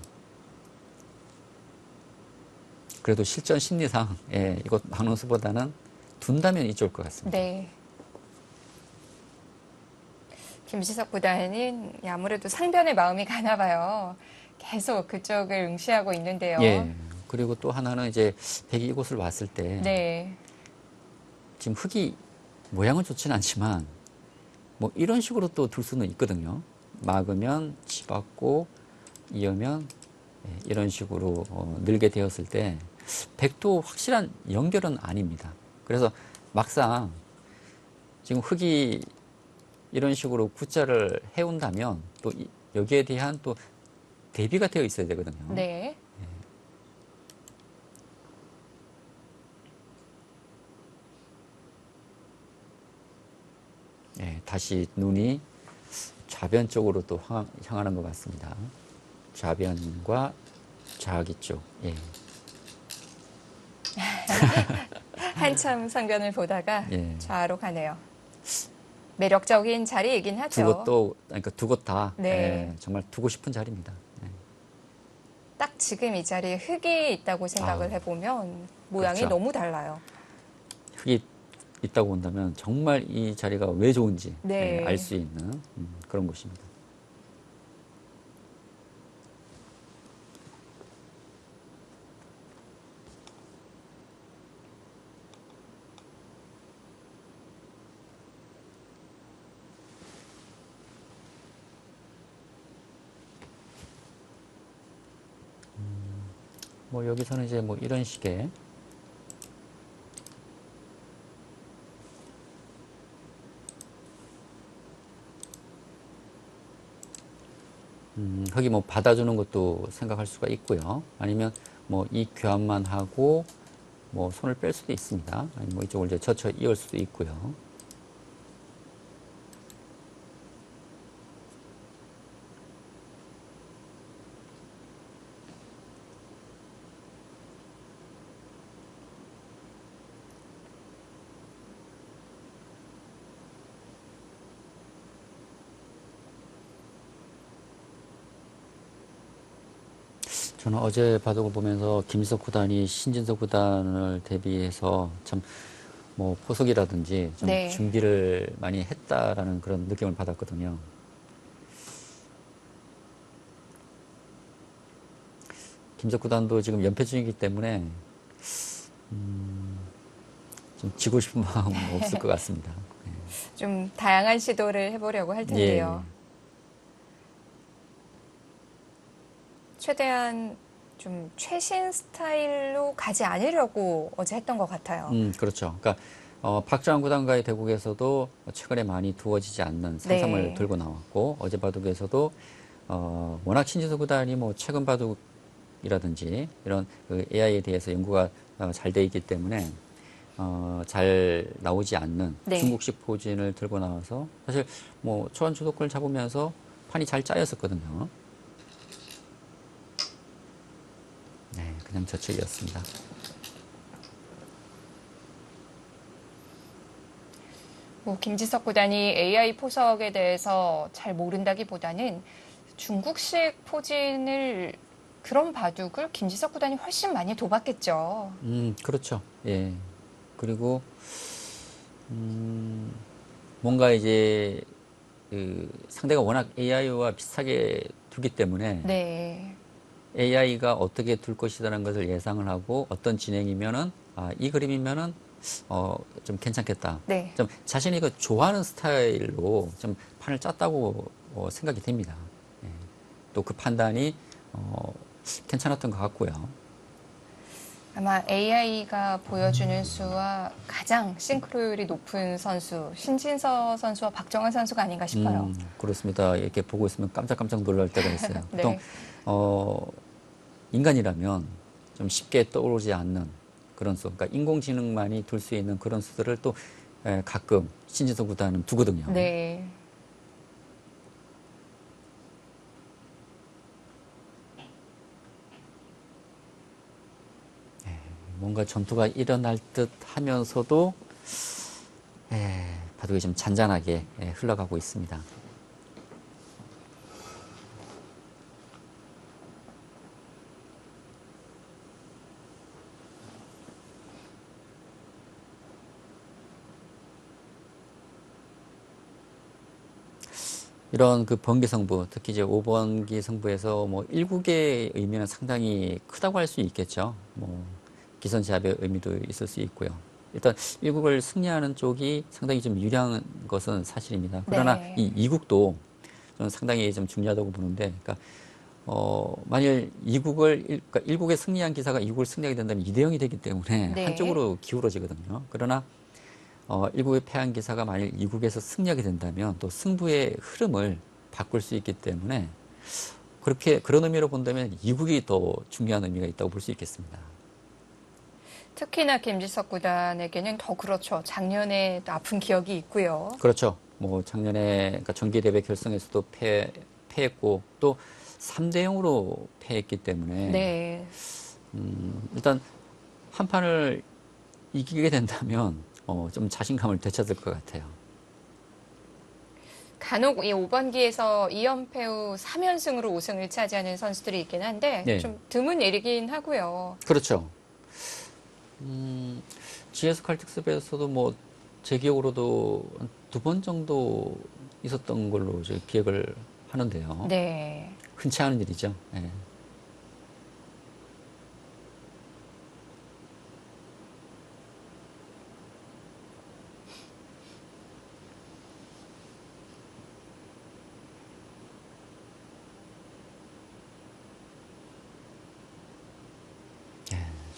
그래도 실전 심리상 이곳 막는 수보다는 둔다면 이쪽일 것 같습니다. 네. 김지석 구단은 아무래도 상변의 마음이 가나 봐요. 계속 그쪽을 응시하고 있는데요. 예. 그리고 또 하나는 이제 백이 이곳을 왔을 때 네. 지금 흙이 모양은 좋진 않지만 뭐 이런 식으로 또 둘 수는 있거든요. 막으면 치받고 이으면 이런 식으로 늘게 되었을 때 백도 확실한 연결은 아닙니다. 그래서 막상 지금 흙이 이런 식으로 구자를 해온다면 또 여기에 대한 또 대비가 되어 있어야 되거든요. 네. 다시 눈이 좌변 쪽으로 또 향하는 것 같습니다. 좌변과 좌기 쪽. 예. 한참 상변을 보다가 예. 좌로 가네요. 매력적인 자리이긴 하죠. 두 곳 다 네. 정말 두고 싶은 자리입니다. 딱 지금 이 자리에 흙이 있다고 생각을 해보면 모양이 그렇죠. 너무 달라요. 흙이 있다고 본다면 정말 이 자리가 왜 좋은지 네. 알 수 있는 그런 곳입니다. 뭐 여기서는 이제 뭐 이런 식의 흙이 뭐 받아주는 것도 생각할 수가 있고요. 아니면 뭐 이 교환만 하고 뭐 손을 뺄 수도 있습니다. 아니면 뭐 이쪽을 이제 젖혀 이을 수도 있고요. 저는 어제 바둑을 보면서 김지석 구단이 신진석 구단을 대비해서 참 뭐 포석이라든지 좀 네. 준비를 많이 했다라는 그런 느낌을 받았거든요. 김지석 구단도 지금 연패 중이기 때문에 좀 지고 싶은 마음은 없을 것 같습니다. 좀 다양한 시도를 해보려고 할 텐데요. 예. 최대한 좀 최신 스타일로 가지 않으려고 어제 했던 것 같아요. 그렇죠. 그러니까 박주환 구단과의 대국에서도 최근에 많이 두어지지 않는 삼삼을 네. 들고 나왔고 어제 바둑에서도 워낙 신진수 구단이 뭐 최근 바둑이라든지 이런 그 AI에 대해서 연구가 잘 돼 있기 때문에 잘 나오지 않는 네. 중국식 포진을 들고 나와서 사실 뭐 초반 주도권을 잡으면서 판이 잘 짜였었거든요. 네, 그냥 저측이었습니다. 뭐 김지석 구단이 AI 포석에 대해서 잘 모른다기보다는 중국식 포진을 그런 바둑을 김지석 구단이 훨씬 많이 둬봤겠죠. 그렇죠. 예. 그리고 뭔가 이제 그 상대가 워낙 AI와 비슷하게 두기 때문에 네. AI가 어떻게 둘 것이라는 것을 예상을 하고 어떤 진행이면은 이 그림이면은 좀 괜찮겠다. 네. 좀 자신이 그 좋아하는 스타일로 좀 판을 짰다고 생각이 됩니다. 예. 또 그 판단이 괜찮았던 것 같고요. 아마 AI가 보여주는 수와 가장 싱크로율이 높은 선수, 신진서 선수와 박정환 선수가 아닌가 싶어요. 그렇습니다. 이렇게 보고 있으면 깜짝깜짝 놀랄 때가 있어요. 보통 네. 인간이라면 좀 쉽게 떠오르지 않는 그런 수, 그러니까 인공지능만이 둘 수 있는 그런 수들을 또 가끔 신진서 구단은 두거든요. 네. 뭔가 전투가 일어날 듯 하면서도 바둑이 좀 잔잔하게 흘러가고 있습니다. 이런 그 번개 승부, 특히 이제 5번기 승부에서 뭐 1국의 의미는 상당히 크다고 할 수 있겠죠. 뭐 기선제압의 의미도 있을 수 있고요. 일단 1국을 승리하는 쪽이 상당히 좀 유리한 것은 사실입니다. 그러나 네. 이 2국도 저는 상당히 좀 중요하다고 보는데, 그러니까 만일 2국을, 그러니까 1국에 승리한 기사가 2국을 승리하게 된다면 2대 0이 되기 때문에 네. 한쪽으로 기울어지거든요. 그러나 1국에 패한 기사가 만일 2국에서 승리하게 된다면 또 승부의 흐름을 바꿀 수 있기 때문에 그런 의미로 본다면 2국이 더 중요한 의미가 있다고 볼 수 있겠습니다. 특히나 김지석 구단에게는 더 그렇죠. 작년에 아픈 기억이 있고요. 그렇죠. 뭐 작년에 그러니까 정기대회 결승에서도 패했고 또 3대 0으로 패했기 때문에 네. 일단 한 판을 이기게 된다면 좀 자신감을 되찾을 것 같아요. 간혹 이 5번기에서 2연패 후 3연승으로 5승을 차지하는 선수들이 있긴 한데 네. 좀 드문 일이긴 하고요. 그렇죠. GS 칼텍스에서도 뭐 제 기억으로도 두 번 정도 있었던 걸로 저 기억을 하는데요. 네. 흔치 않은 일이죠. 예.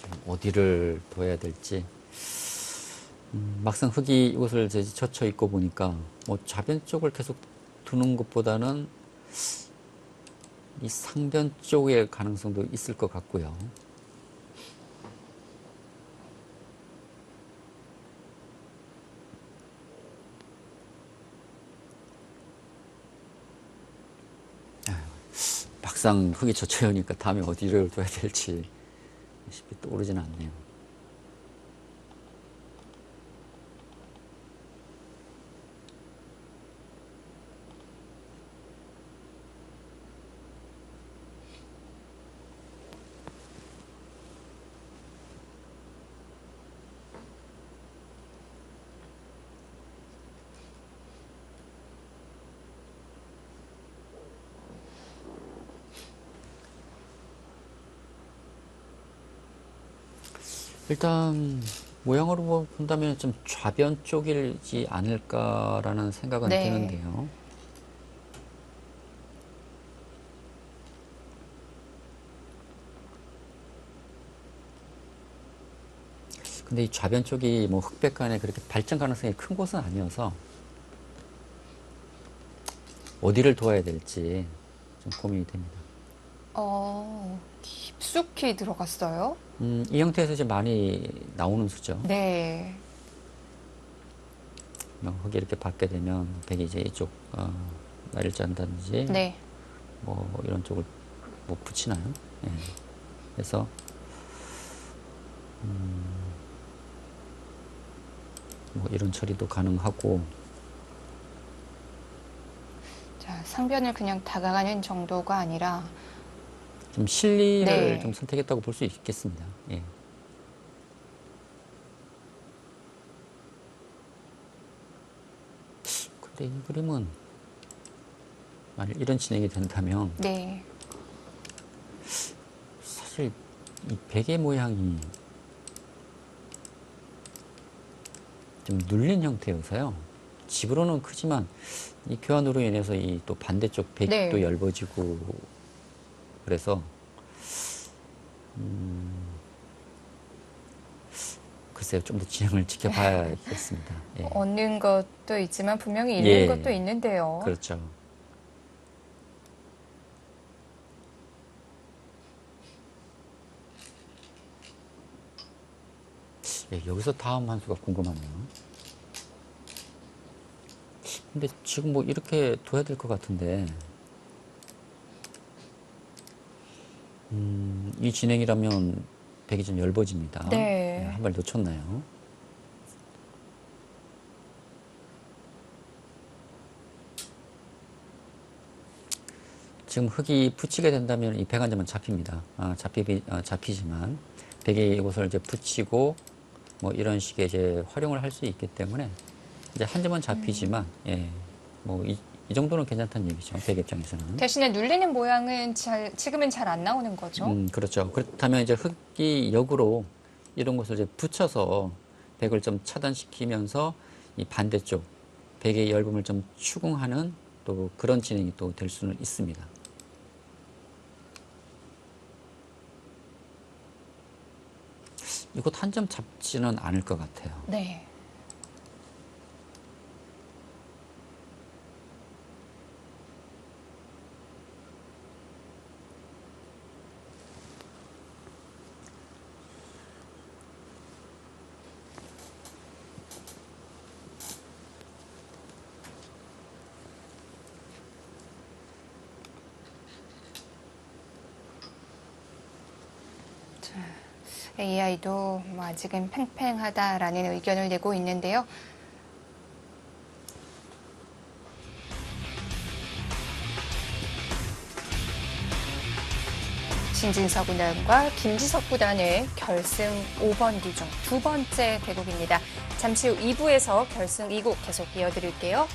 지금 어디를 둬야 될지. 막상 흙이 이곳을 이제 젖혀 있고 보니까 뭐 좌변 쪽을 계속 두는 것보다는 이 상변 쪽의 가능성도 있을 것 같고요. 막상 흙이 젖혀 오니까 다음에 어디를 둬야 될지 쉽게 떠오르지는 않네요. 일단 모양으로 본다면 좀 좌변 쪽이지 않을까라는 생각은 네. 드는데요. 근데 이 좌변 쪽이 뭐 흑백 간에 그렇게 발전 가능성이 큰 곳은 아니어서 어디를 도와야 될지 좀 고민이 됩니다. 깊숙이 들어갔어요. 이 형태에서 이제 많이 나오는 수죠. 네. 흙이 이렇게 받게 되면 백이 이제 이쪽 날을 짠다든지 네. 뭐 이런 쪽을 뭐 붙이나요? 예. 그래서 뭐 이런 처리도 가능하고 자, 상변을 그냥 다가가는 정도가 아니라 좀 실리를 네. 좀 선택했다고 볼 수 있겠습니다. 예. 근데 이 그림은 만약 이런 진행이 된다면 네. 사실 이 베개 모양이 좀 눌린 형태여서요. 집으로는 크지만 이 교환으로 인해서 이 또 반대쪽 백도 네. 얇아지고 그래서 글쎄요, 좀 더 진행을 지켜봐야겠습니다. 예. 얻는 것도 있지만 분명히 잃는 예. 것도 있는데요. 그렇죠. 예, 여기서 다음 한 수가 궁금하네요. 근데 지금 뭐 이렇게 둬야 될 것 같은데, 이 진행이라면 백이 좀 얇아집니다. 네. 예, 한 발 놓쳤나요? 지금 흙이 붙이게 된다면 이 백 한 점은 잡힙니다. 잡히지만 백이 이곳을 이제 붙이고 뭐 이런 식의 이제 활용을 할 수 있기 때문에 이제 한 점은 잡히지만 예, 뭐 이 정도는 괜찮다는 얘기죠. 백 입장에서는. 대신에 눌리는 모양은 지금은 잘 안 나오는 거죠. 그렇죠. 그렇다면 이제 흙이 역으로 이런 것을 이제 붙여서 백을 좀 차단시키면서 이 반대쪽 백의 얇음을 좀 추궁하는 또 그런 진행이 또 될 수는 있습니다. 이곳 한 점 잡지는 않을 것 같아요. 네. AI도 뭐 아직은 팽팽하다라는 의견을 내고 있는데요. 신진서 구단과 김지석 구단의 결승 5번 구중 두 번째 대국입니다. 잠시 후 2부에서 결승 2국 계속 이어드릴게요.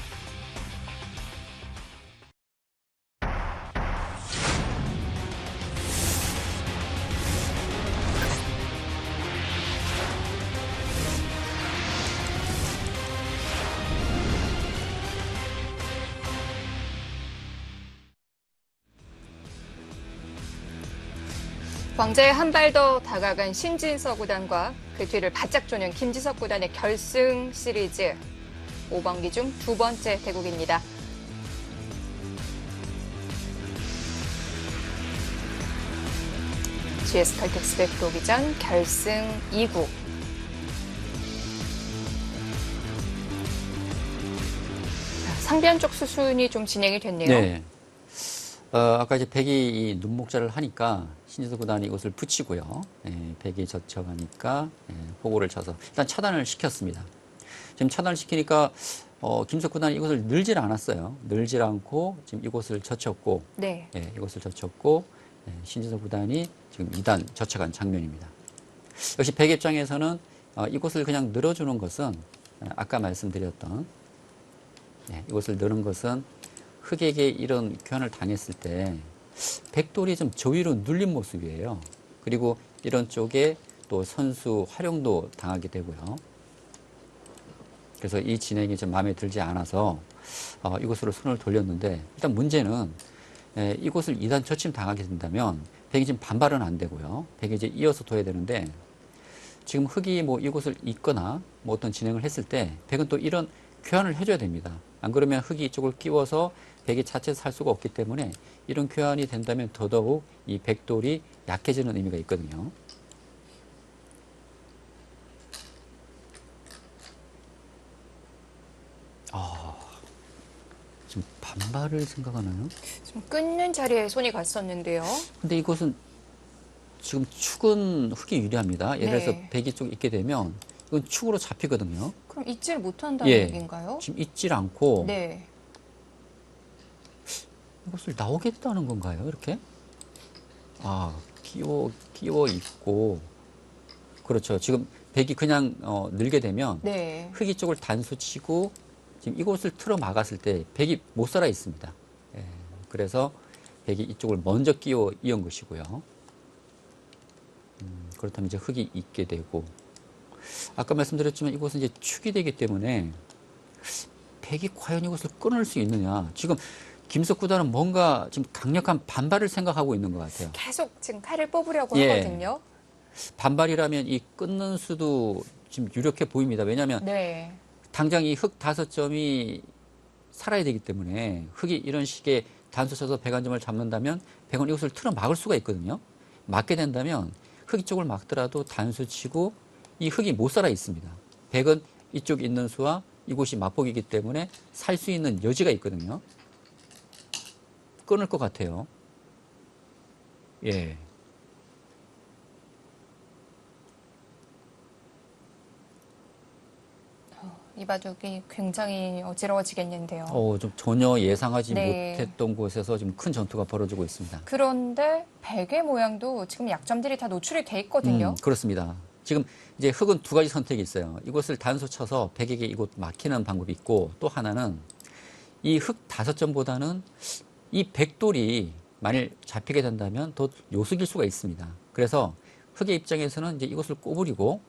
왕자의 한 발 더 다가간 신진서 구단과 그 뒤를 바짝 조는 김지석 구단의 결승 시리즈 5번기 중 두 번째 대국입니다. GS 칼텍스 프로기전 결승 2구. 상변 쪽 수순이 좀 진행이 됐네요. 네. 아까 이제 백이 이 눈목자를 하니까 신진서 구단이 이것을 붙이고요. 백이 젖혀가니까 호구를 쳐서 일단 차단을 시켰습니다. 지금 차단을 시키니까 김지석 구단이 이것을 늘질 않았어요. 늘질 않고 지금 이곳을 젖혔고, 네. 이곳을 젖혔고 신진서 구단이 지금 2단 젖혀간 장면입니다. 역시 백 입장에서는 이곳을 그냥 늘어주는 것은 아까 말씀드렸던 이것을 넣는 것은 흑에게 이런 교환을 당했을 때 백돌이 좀 저위로 눌린 모습이에요. 그리고 이런 쪽에 또 선수 활용도 당하게 되고요. 그래서 이 진행이 좀 마음에 들지 않아서 이곳으로 손을 돌렸는데 일단 문제는 이곳을 2단 처침 당하게 된다면 백이 지금 반발은 안 되고요. 백이 이제 이어서 둬야 되는데 지금 흑이 뭐 이곳을 잇거나 뭐 어떤 진행을 했을 때 백은 또 이런 교환을 해줘야 됩니다. 안 그러면 흑이 이쪽을 끼워서 백이 자체에서 살 수가 없기 때문에 이런 교환이 된다면 더더욱 이 백돌이 약해지는 의미가 있거든요. 지금 반발을 생각하나요? 좀 끊는 자리에 손이 갔었는데요. 근데 이것은 지금 축은 흑이 유리합니다. 예를 들어서 네. 백이 쪽 있게 되면 이건 축으로 잡히거든요. 그럼 잊질 못한다는 얘기인가요? 지금 잊질 않고 네. 이것을 나오게 됐다는 건가요? 이렇게? 끼워 있고 그렇죠. 지금 백이 그냥 늘게 되면 네. 흑이 쪽을 단수 치고 지금 이곳을 틀어 막았을 때 백이 못 살아 있습니다. 그래서 백이 이쪽을 먼저 끼워 이은 것이고요. 그렇다면 이제 흑이 있게 되고 아까 말씀드렸지만 이곳은 이제 축이 되기 때문에 백이 과연 이곳을 끊을 수 있느냐. 지금 김석 구단은 뭔가 지금 강력한 반발을 생각하고 있는 것 같아요. 계속 지금 칼을 뽑으려고 예. 하거든요. 반발이라면 이 끊는 수도 지금 유력해 보입니다. 왜냐하면 네. 당장 이 흑 5점이 살아야 되기 때문에 흑이 이런 식의 단수 쳐서 백 한 점을 잡는다면 백은 이것을 틀어 막을 수가 있거든요. 막게 된다면 흑 쪽을 막더라도 단수 치고 이 흑이 못 살아 있습니다. 백은 이쪽 있는 수와 이곳이 맞복이기 때문에 살 수 있는 여지가 있거든요. 끊을 것 같아요. 예. 이 바둑이 굉장히 어지러워지겠는데요. 좀 전혀 예상하지 네. 못했던 곳에서 지금 큰 전투가 벌어지고 있습니다. 그런데 백의 모양도 지금 약점들이 다 노출이 돼 있거든요. 그렇습니다. 지금 이제 흑은 두 가지 선택이 있어요. 이곳을 단수 쳐서 백에게 이곳 막히는 방법이 있고 또 하나는 이 흑 5점보다는 이 백돌이 만일 잡히게 된다면 더 요숙일 수가 있습니다. 그래서 흑의 입장에서는 이제 이것을 꼬부리고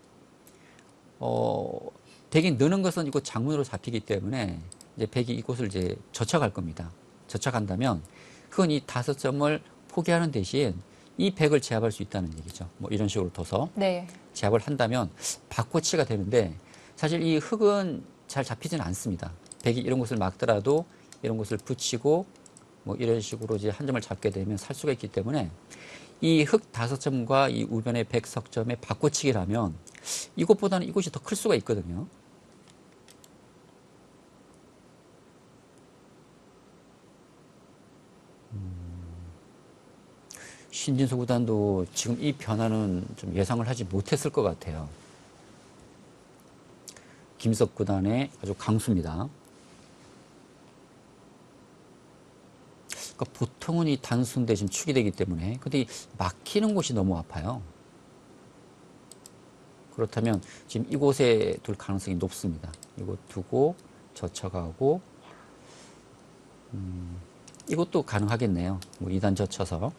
백이 느는 것은 이곳 장문으로 잡히기 때문에 이제 백이 이곳을 이제 젖혀갈 겁니다. 젖혀간다면 흑은 이 5점을 포기하는 대신 이 백을 제압할 수 있다는 얘기죠. 뭐 이런 식으로 둬서 네. 제압을 한다면 바꿔치가 되는데 사실 이 흑은 잘 잡히지는 않습니다. 백이 이런 곳을 막더라도 이런 곳을 붙이고 뭐 이런 식으로 이제 한 점을 잡게 되면 살 수가 있기 때문에 이 흑 5점과 이 우변의 백 석점의 바꿔치기라면 이것보다는 이곳이 더 클 수가 있거든요. 신진서 구단도 지금 이 변화는 좀 예상을 하지 못했을 것 같아요. 김석 구단의 아주 강수입니다. 그러니까 보통은 이 단수인데 지금 축이 되기 때문에 근데 이 막히는 곳이 너무 아파요. 그렇다면 지금 이곳에 둘 가능성이 높습니다. 이곳 두고 젖혀가고 이것도 가능하겠네요. 뭐 2단 젖혀서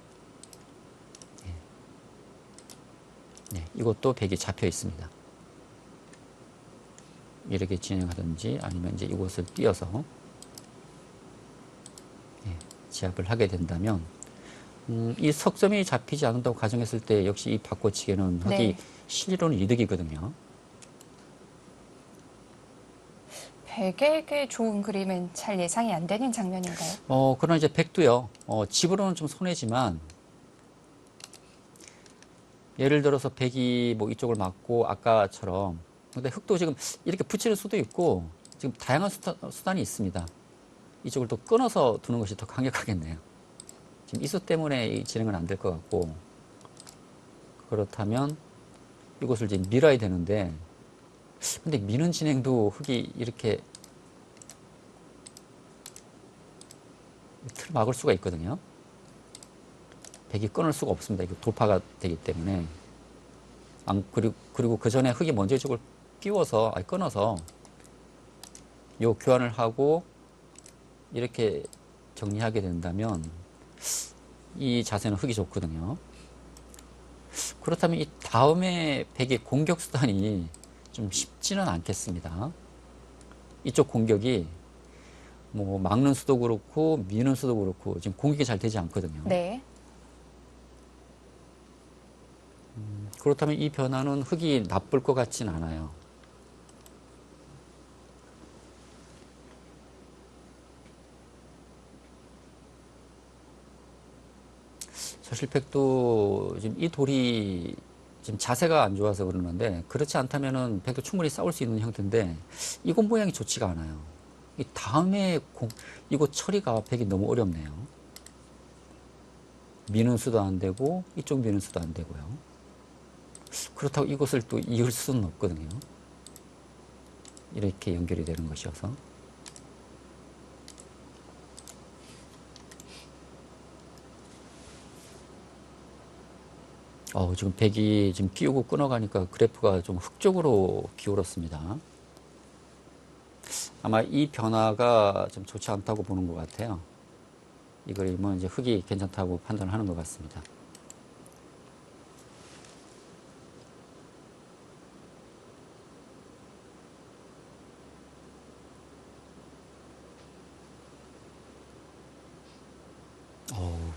네, 이것도 백이 잡혀 있습니다. 이렇게 진행하든지 아니면 이제 이곳을 띄어서 제압을 하게 된다면 이 석점이 잡히지 않는다고 가정했을 때 역시 이 바꿔치기는 흑이 네. 실리로는 이득이거든요. 백에게 좋은 그림은 잘 예상이 안 되는 장면인가요? 그러나 이제 백도요. 집으로는 좀 손해지만 예를 들어서 백이 뭐 이쪽을 맞고 아까처럼 근데 흑도 지금 이렇게 붙이는 수도 있고 지금 다양한 수단이 있습니다. 이쪽을 또 끊어서 두는 것이 더 강력하겠네요. 지금 이 수 때문에 이 진행은 안 될 것 같고 그렇다면 이곳을 이제 밀어야 되는데 근데 미는 진행도 흑이 이렇게 틀을 막을 수가 있거든요. 백이 끊을 수가 없습니다. 이거 돌파가 되기 때문에. 그리고 그 전에 흑이 먼저 이쪽을 끼워서, 끊어서 요 교환을 하고 이렇게 정리하게 된다면 이 자세는 흑이 좋거든요. 그렇다면 이 다음에 백의 공격 수단이 좀 쉽지는 않겠습니다. 이쪽 공격이 뭐 막는 수도 그렇고 미는 수도 그렇고 지금 공격이 잘 되지 않거든요. 네. 그렇다면 이 변화는 흑이 나쁠 것 같진 않아요. 사실 백도 지금 이 돌이 지금 자세가 안 좋아서 그러는 건데 그렇지 않다면은 백도 충분히 싸울 수 있는 형태인데 이곳 모양이 좋지가 않아요. 이 다음에 이곳 처리가 백이 너무 어렵네요. 미는 수도 안 되고 이쪽 미는 수도 안 되고요. 그렇다고 이곳을 또 이을 수는 없거든요. 이렇게 연결이 되는 것이어서. 지금 백이 지금 끼우고 끊어가니까 그래프가 좀 흑쪽으로 기울었습니다. 아마 이 변화가 좀 좋지 않다고 보는 것 같아요. 이 그림은 이제 흑이 괜찮다고 판단을 하는 것 같습니다.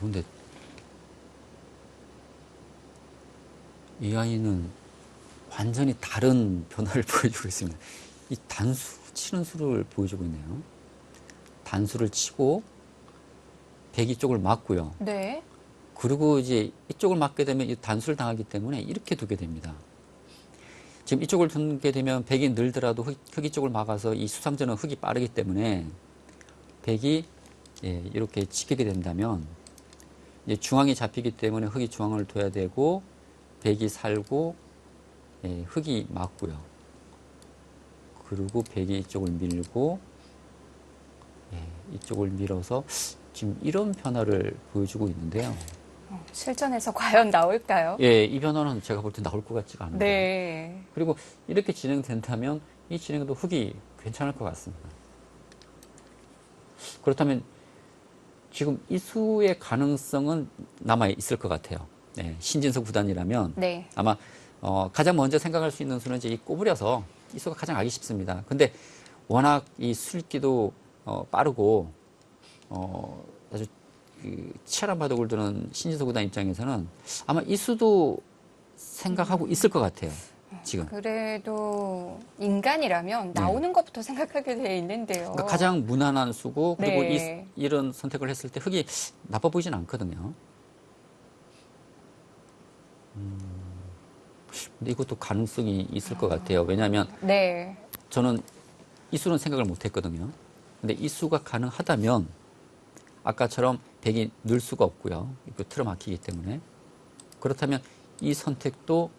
근데 이 아이는 완전히 다른 변화를 보여주고 있습니다. 이 단수 치는 수를 보여주고 있네요. 단수를 치고 백이 쪽을 막고요. 네. 그리고 이제 이쪽을 막게 되면 이 단수를 당하기 때문에 이렇게 두게 됩니다. 지금 이쪽을 두게 되면 백이 늘더라도 흑이 쪽을 막아서 이 수상전은 흑이 빠르기 때문에 백이 이렇게 지키게 된다면 이제 중앙이 잡히기 때문에 흑이 중앙을 둬야 되고 백이 살고 흑이 막고요. 그리고 백이 이쪽을 밀고 이쪽을 밀어서 지금 이런 변화를 보여주고 있는데요. 실전에서 과연 나올까요? 이 변화는 제가 볼 때 나올 것 같지가 않아요. 네. 그리고 이렇게 진행된다면 이 진행도 흑이 괜찮을 것 같습니다. 그렇다면 지금 이 수의 가능성은 남아 있을 것 같아요. 신진석 구단이라면 네. 아마 가장 먼저 생각할 수 있는 수는 이제 이 꼬부려서 이 수가 가장 알기 쉽습니다. 근데 워낙 이 술기도 빠르고 아주 치열한 바둑을 두는 신진석 구단 입장에서는 아마 이 수도 생각하고 있을 것 같아요. 지금. 그래도 인간이라면 나오는 것부터 생각하게 돼 있는데요. 그러니까 가장 무난한 수고 그리고 네. 이런 선택을 했을 때 흑이 나빠 보이진 않거든요. 근데 이것도 가능성이 있을 것 같아요. 왜냐하면 네. 저는 이 수는 생각을 못 했거든요. 근데 이 수가 가능하다면 아까처럼 백이 늘 수가 없고요. 이거 틀어막히기 때문에. 그렇다면 이 선택도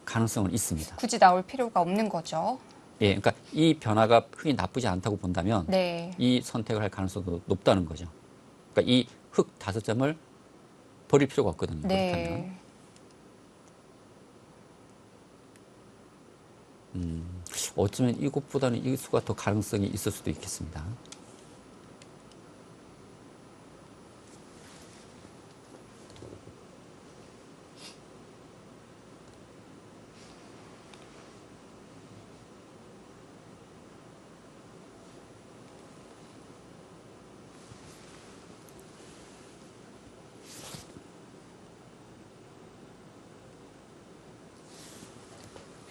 가능성은 있습니다. 굳이 나올 필요가 없는 거죠. 그러니까 이 변화가 흑이 나쁘지 않다고 본다면 네. 이 선택을 할 가능성도 높다는 거죠. 그러니까 이 흑 5점을 버릴 필요가 없거든요. 그렇다면. 어쩌면 이것보다는 이 수가 더 가능성이 있을 수도 있겠습니다.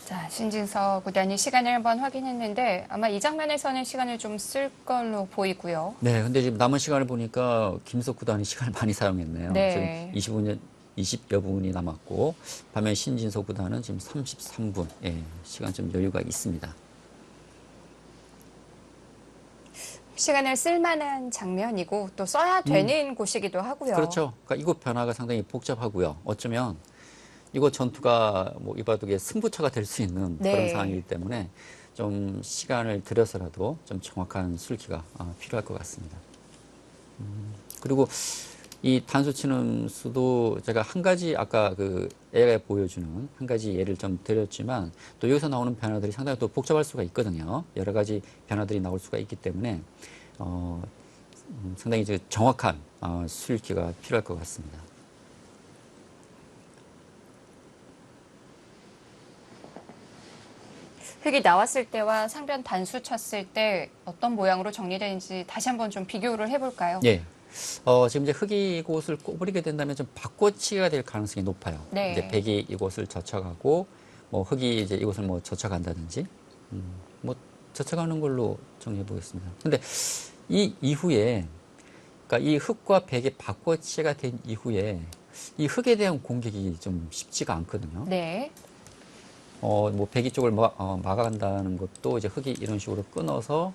자, 신진서 구단이 시간을 한번 확인했는데 아마 이 장면에서는 시간을 좀 쓸 걸로 보이고요. 네, 근데 지금 남은 시간을 보니까 김석 구단이 시간을 많이 사용했네요. 네. 지금 25년 20여 분이 남았고 반면 신진서 구단은 지금 33분. 예, 시간 좀 여유가 있습니다. 시간을 쓸 만한 장면이고 또 써야 되는 곳이기도 하고요. 그렇죠. 그러니까 이곳 변화가 상당히 복잡하고요. 어쩌면 이곳 전투가 뭐 이바둑의 승부처가 될 수 있는 네. 그런 상황이기 때문에 좀 시간을 들여서라도 좀 정확한 술기가 필요할 것 같습니다. 그리고 이 단수 치는 수도 제가 한 가지 아까 그 AI가 보여주는 한 가지 예를 좀 드렸지만 또 여기서 나오는 변화들이 상당히 또 복잡할 수가 있거든요. 여러 가지 변화들이 나올 수가 있기 때문에 상당히 이제 정확한 술기가 필요할 것 같습니다. 흙이 나왔을 때와 상변 단수 쳤을 때 어떤 모양으로 정리되는지 다시 한번 좀 비교를 해볼까요? 예. 지금 이제 흙이 이곳을 꼬부리게 된다면 좀 바꿔치기가 될 가능성이 높아요. 네. 이제 백이 이곳을 젖혀가고, 뭐 흙이 이제 이곳을 뭐 젖혀간다든지, 뭐 젖혀가는 걸로 정리해 보겠습니다. 근데 이 이후에, 그러니까 이 흙과 백의 바꿔치기가 된 이후에 이 흙에 대한 공격이 좀 쉽지가 않거든요. 네. 뭐 백이 쪽을 막아간다는 것도 이제 흙이 이런 식으로 끊어서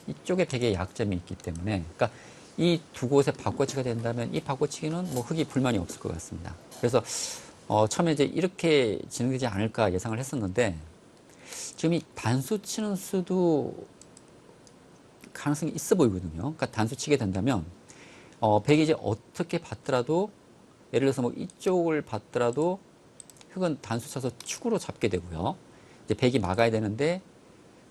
이쪽에 백의 약점이 있기 때문에, 그러니까 이 두 곳에 바꿔치기가 된다면 이 바꿔치기는 뭐 흙이 불만이 없을 것 같습니다. 그래서 처음에 이제 이렇게 진행되지 않을까 예상을 했었는데 지금 이 단수 치는 수도 가능성이 있어 보이거든요. 그러니까 단수 치게 된다면 백이 이제 어떻게 받더라도 예를 들어서 뭐 이쪽을 받더라도 흙은 단수 쳐서 축으로 잡게 되고요. 이제 백이 막아야 되는데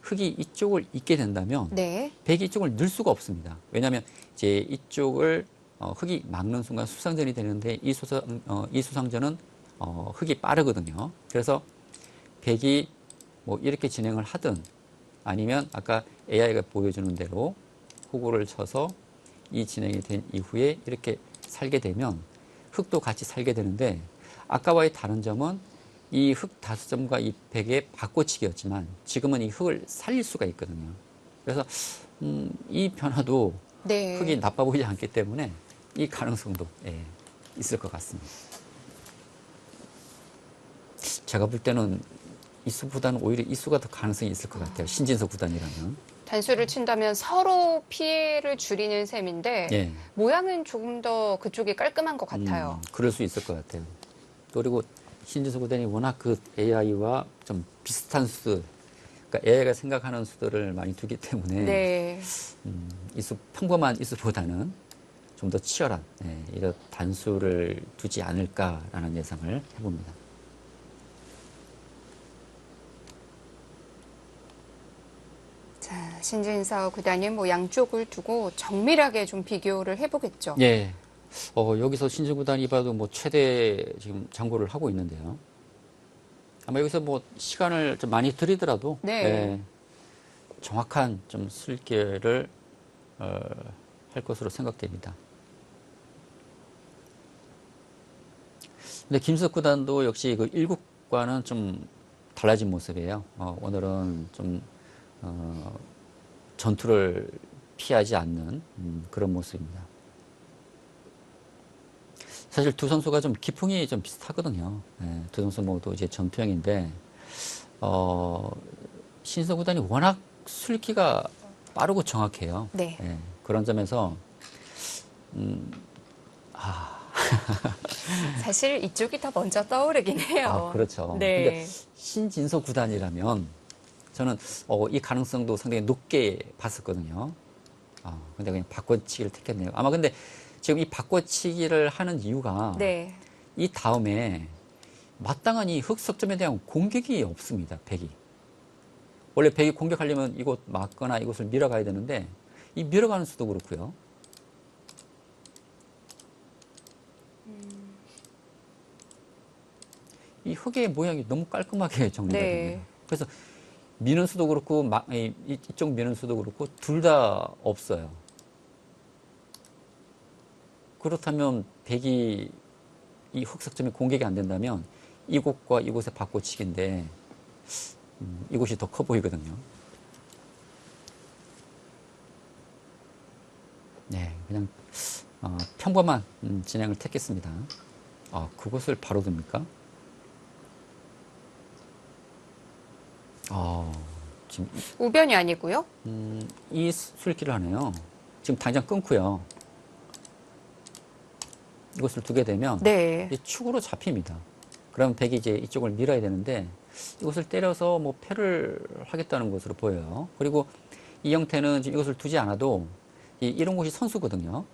흙이 이쪽을 잇게 된다면 네. 백이 이쪽을 넣을 수가 없습니다. 왜냐하면 이제 이쪽을 흙이 막는 순간 수상전이 되는데 이 수상전은 흙이 빠르거든요. 그래서 백이 뭐 이렇게 진행을 하든 아니면 아까 AI가 보여주는 대로 호구를 쳐서 이 진행이 된 이후에 이렇게 살게 되면 흙도 같이 살게 되는데 아까와의 다른 점은 이 흙 다수점과 이 백의 바꿔치기였지만 지금은 이 흙을 살릴 수가 있거든요. 그래서 이 변화도 네. 흙이 나빠 보이지 않기 때문에 이 가능성도 있을 것 같습니다. 제가 볼 때는 이 수보다는 오히려 이 수가 더 가능성이 있을 것 같아요. 신진서 구단이라면. 단수를 친다면 서로 피해를 줄이는 셈인데 예. 모양은 조금 더 그쪽이 깔끔한 것 같아요. 그럴 수 있을 것 같아요. 그리고 신진서 구단이 워낙 그 AI와 좀 비슷한 수, 그러니까 AI가 생각하는 수들을 많이 두기 때문에 네. 평범한 이수보다는 좀 더 치열한 이런 단수를 두지 않을까라는 예상을 해봅니다. 자, 신진서 구단은 뭐 양쪽을 두고 정밀하게 좀 비교를 해보겠죠. 예. 여기서 신진 구단이 봐도 뭐 최대 지금 장고를 하고 있는데요. 아마 여기서 뭐 시간을 좀 많이 들이더라도 네. 정확한 좀 술기를 할 것으로 생각됩니다. 근데 김석 구단도 역시 그 1국과는 좀 달라진 모습이에요. 오늘은 좀 전투를 피하지 않는 그런 모습입니다. 사실 두 선수가 좀 기풍이 좀 비슷하거든요. 두 선수 모두 이제 전투형인데 신서 구단이 워낙 술기가 빠르고 정확해요. 네. 그런 점에서 사실 이쪽이 더 먼저 떠오르긴 해요. 그렇죠. 네. 근데 신진서 구단이라면 저는 이 가능성도 상당히 높게 봤었거든요. 근데 그냥 바꿔치기를 택했네요. 아마 근데 지금 이 바꿔치기를 하는 이유가 네. 이 다음에 마땅한 이 흑석점에 대한 공격이 없습니다. 백이. 원래 백이 공격하려면 이곳 막거나 이곳을 밀어가야 되는데 이 밀어가는 수도 그렇고요. 이 흙의 모양이 너무 깔끔하게 정리가 네. 됩니다. 그래서 미는 수도 그렇고 이쪽 미는 수도 그렇고 둘 다 없어요. 그렇다면 백이 이 흑석점이 공격이 안 된다면 이곳과 이곳의 바꿔치기인데 이곳이 더 커 보이거든요. 네, 그냥 평범한 진행을 택했습니다. 그곳을 바로 둡니까? 지금 우변이 아니고요. 이 술길을 하네요. 지금 당장 끊고요. 이것을 두게 되면 네. 이제 축으로 잡힙니다. 그러면 백이 이제 이쪽을 밀어야 되는데 이것을 때려서 뭐 패를 하겠다는 것으로 보여요. 그리고 이 형태는 지금 이것을 두지 않아도 이런 곳이 선수거든요.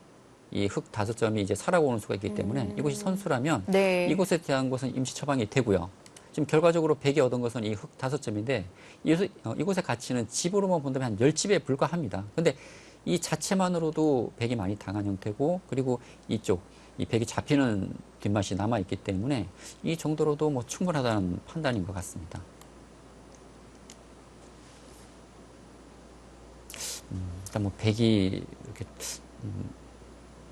이 흑 5점이 이제 살아오는 수가 있기 때문에 이곳이 선수라면 네. 이곳에 대한 것은 임시 처방이 되고요. 지금 결과적으로 백이 얻은 것은 이 흑 5점인데 이곳의 가치는 집으로만 본다면 한 10집에 불과합니다. 근데 이 자체만으로도 백이 많이 당한 형태고 그리고 이쪽 이 백이 잡히는 뒷맛이 남아있기 때문에 이 정도로도 뭐 충분하다는 판단인 것 같습니다. 일단 뭐 백이 이렇게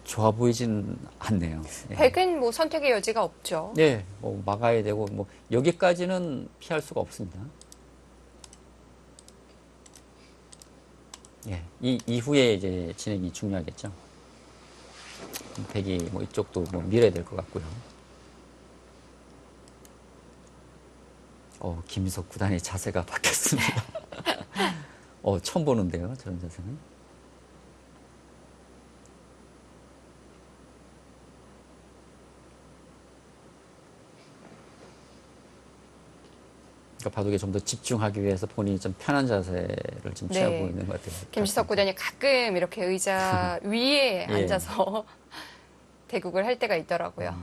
좋아 보이진 않네요. 예. 백은 뭐 선택의 여지가 없죠. 네, 뭐 막아야 되고 뭐 여기까지는 피할 수가 없습니다. 예, 이 이후에 이제 진행이 중요하겠죠. 백이 뭐 이쪽도 뭐 밀어야 될 것 같고요. 김희석 구단의 자세가 바뀌었습니다. 처음 보는데요, 저런 자세는. 그러니까 바둑에 좀 더 집중하기 위해서 본인이 좀 편한 자세를 좀 취하고 네. 있는 것 같아요. 김지석 구단이 가끔 이렇게 의자 위에 예. 앉아서 대국을 할 때가 있더라고요.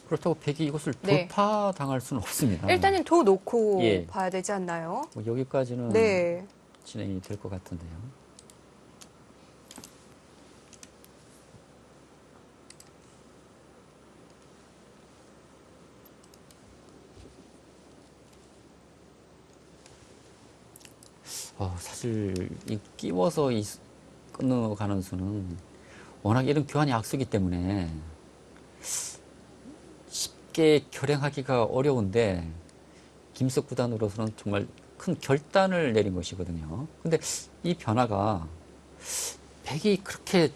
그렇다고 백이 이것을 네. 돌파당할 수는 없습니다. 일단은 도 놓고 예. 봐야 되지 않나요? 뭐 여기까지는 네. 진행이 될 것 같은데요. 사실 이 끼워서 끊어가는 수는 워낙 이런 교환이 악수기 때문에 쉽게 결행하기가 어려운데 김석 구단으로서는 정말 큰 결단을 내린 것이거든요. 근데 이 변화가 백이 그렇게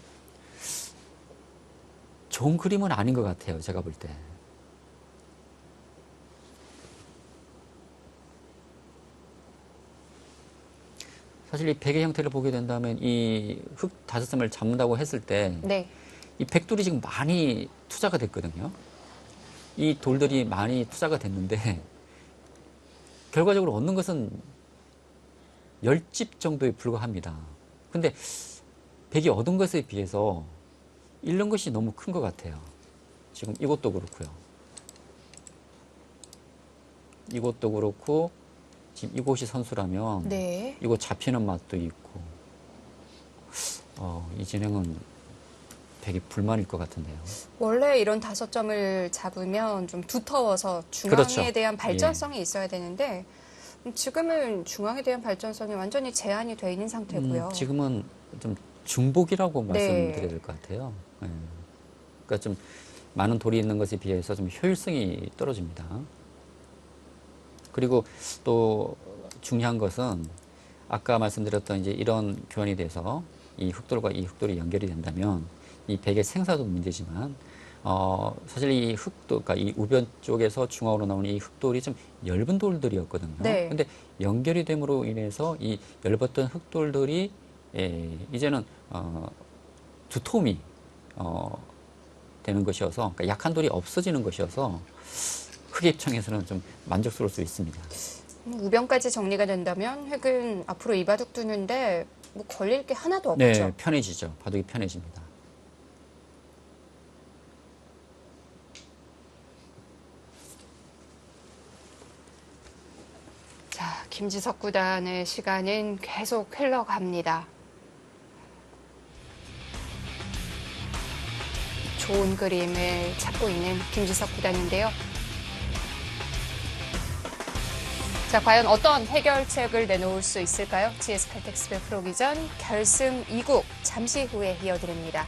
좋은 그림은 아닌 것 같아요. 제가 볼 때. 사실 이 백의 형태를 보게 된다면 이 흑 5점을 잡는다고 했을 때 네. 이 백돌이 지금 많이 투자가 됐거든요. 이 돌들이 많이 투자가 됐는데 결과적으로 얻는 것은 10집 정도에 불과합니다. 근데 백이 얻은 것에 비해서 잃는 것이 너무 큰 것 같아요. 지금 이것도 그렇고요. 이것도 그렇고 지금 이곳이 선수라면 네. 이거 잡히는 맛도 있고 이 진행은 백이 불만일 것 같은데요. 원래 이런 5점을 잡으면 좀 두터워서 중앙에 그렇죠. 대한 발전성이 있어야 되는데 지금은 중앙에 대한 발전성이 완전히 제한이 돼 있는 상태고요. 지금은 좀 중복이라고 네. 말씀드려야 될 것 같아요. 예. 그러니까 좀 많은 돌이 있는 것에 비해서 좀 효율성이 떨어집니다. 그리고 또 중요한 것은 아까 말씀드렸던 이제 이런 교환이 돼서 이 흑돌과 이 흑돌이 연결이 된다면 이 백의 생사도 문제지만 사실 이 흑돌, 그러니까 이 우변 쪽에서 중앙으로 나오는 이 흑돌이 좀 엷은 돌들이었거든요. 네. 근데 연결이 됨으로 인해서 이 엷었던 흑돌들이 이제는 두툼이 되는 것이어서, 그러니까 약한 돌이 없어지는 것이어서 흑의 입장에서는 좀 만족스러울 수 있습니다. 우변까지 정리가 된다면 획은 앞으로 이 바둑 두는데 뭐 걸릴 게 하나도 없죠. 네, 편해지죠. 바둑이 편해집니다. 자, 김지석 구단의 시간은 계속 흘러갑니다. 좋은 그림을 찾고 있는 김지석 구단인데요. 자, 과연 어떤 해결책을 내놓을 수 있을까요? GS 칼텍스배 프로기전 결승 2국 잠시 후에 이어드립니다.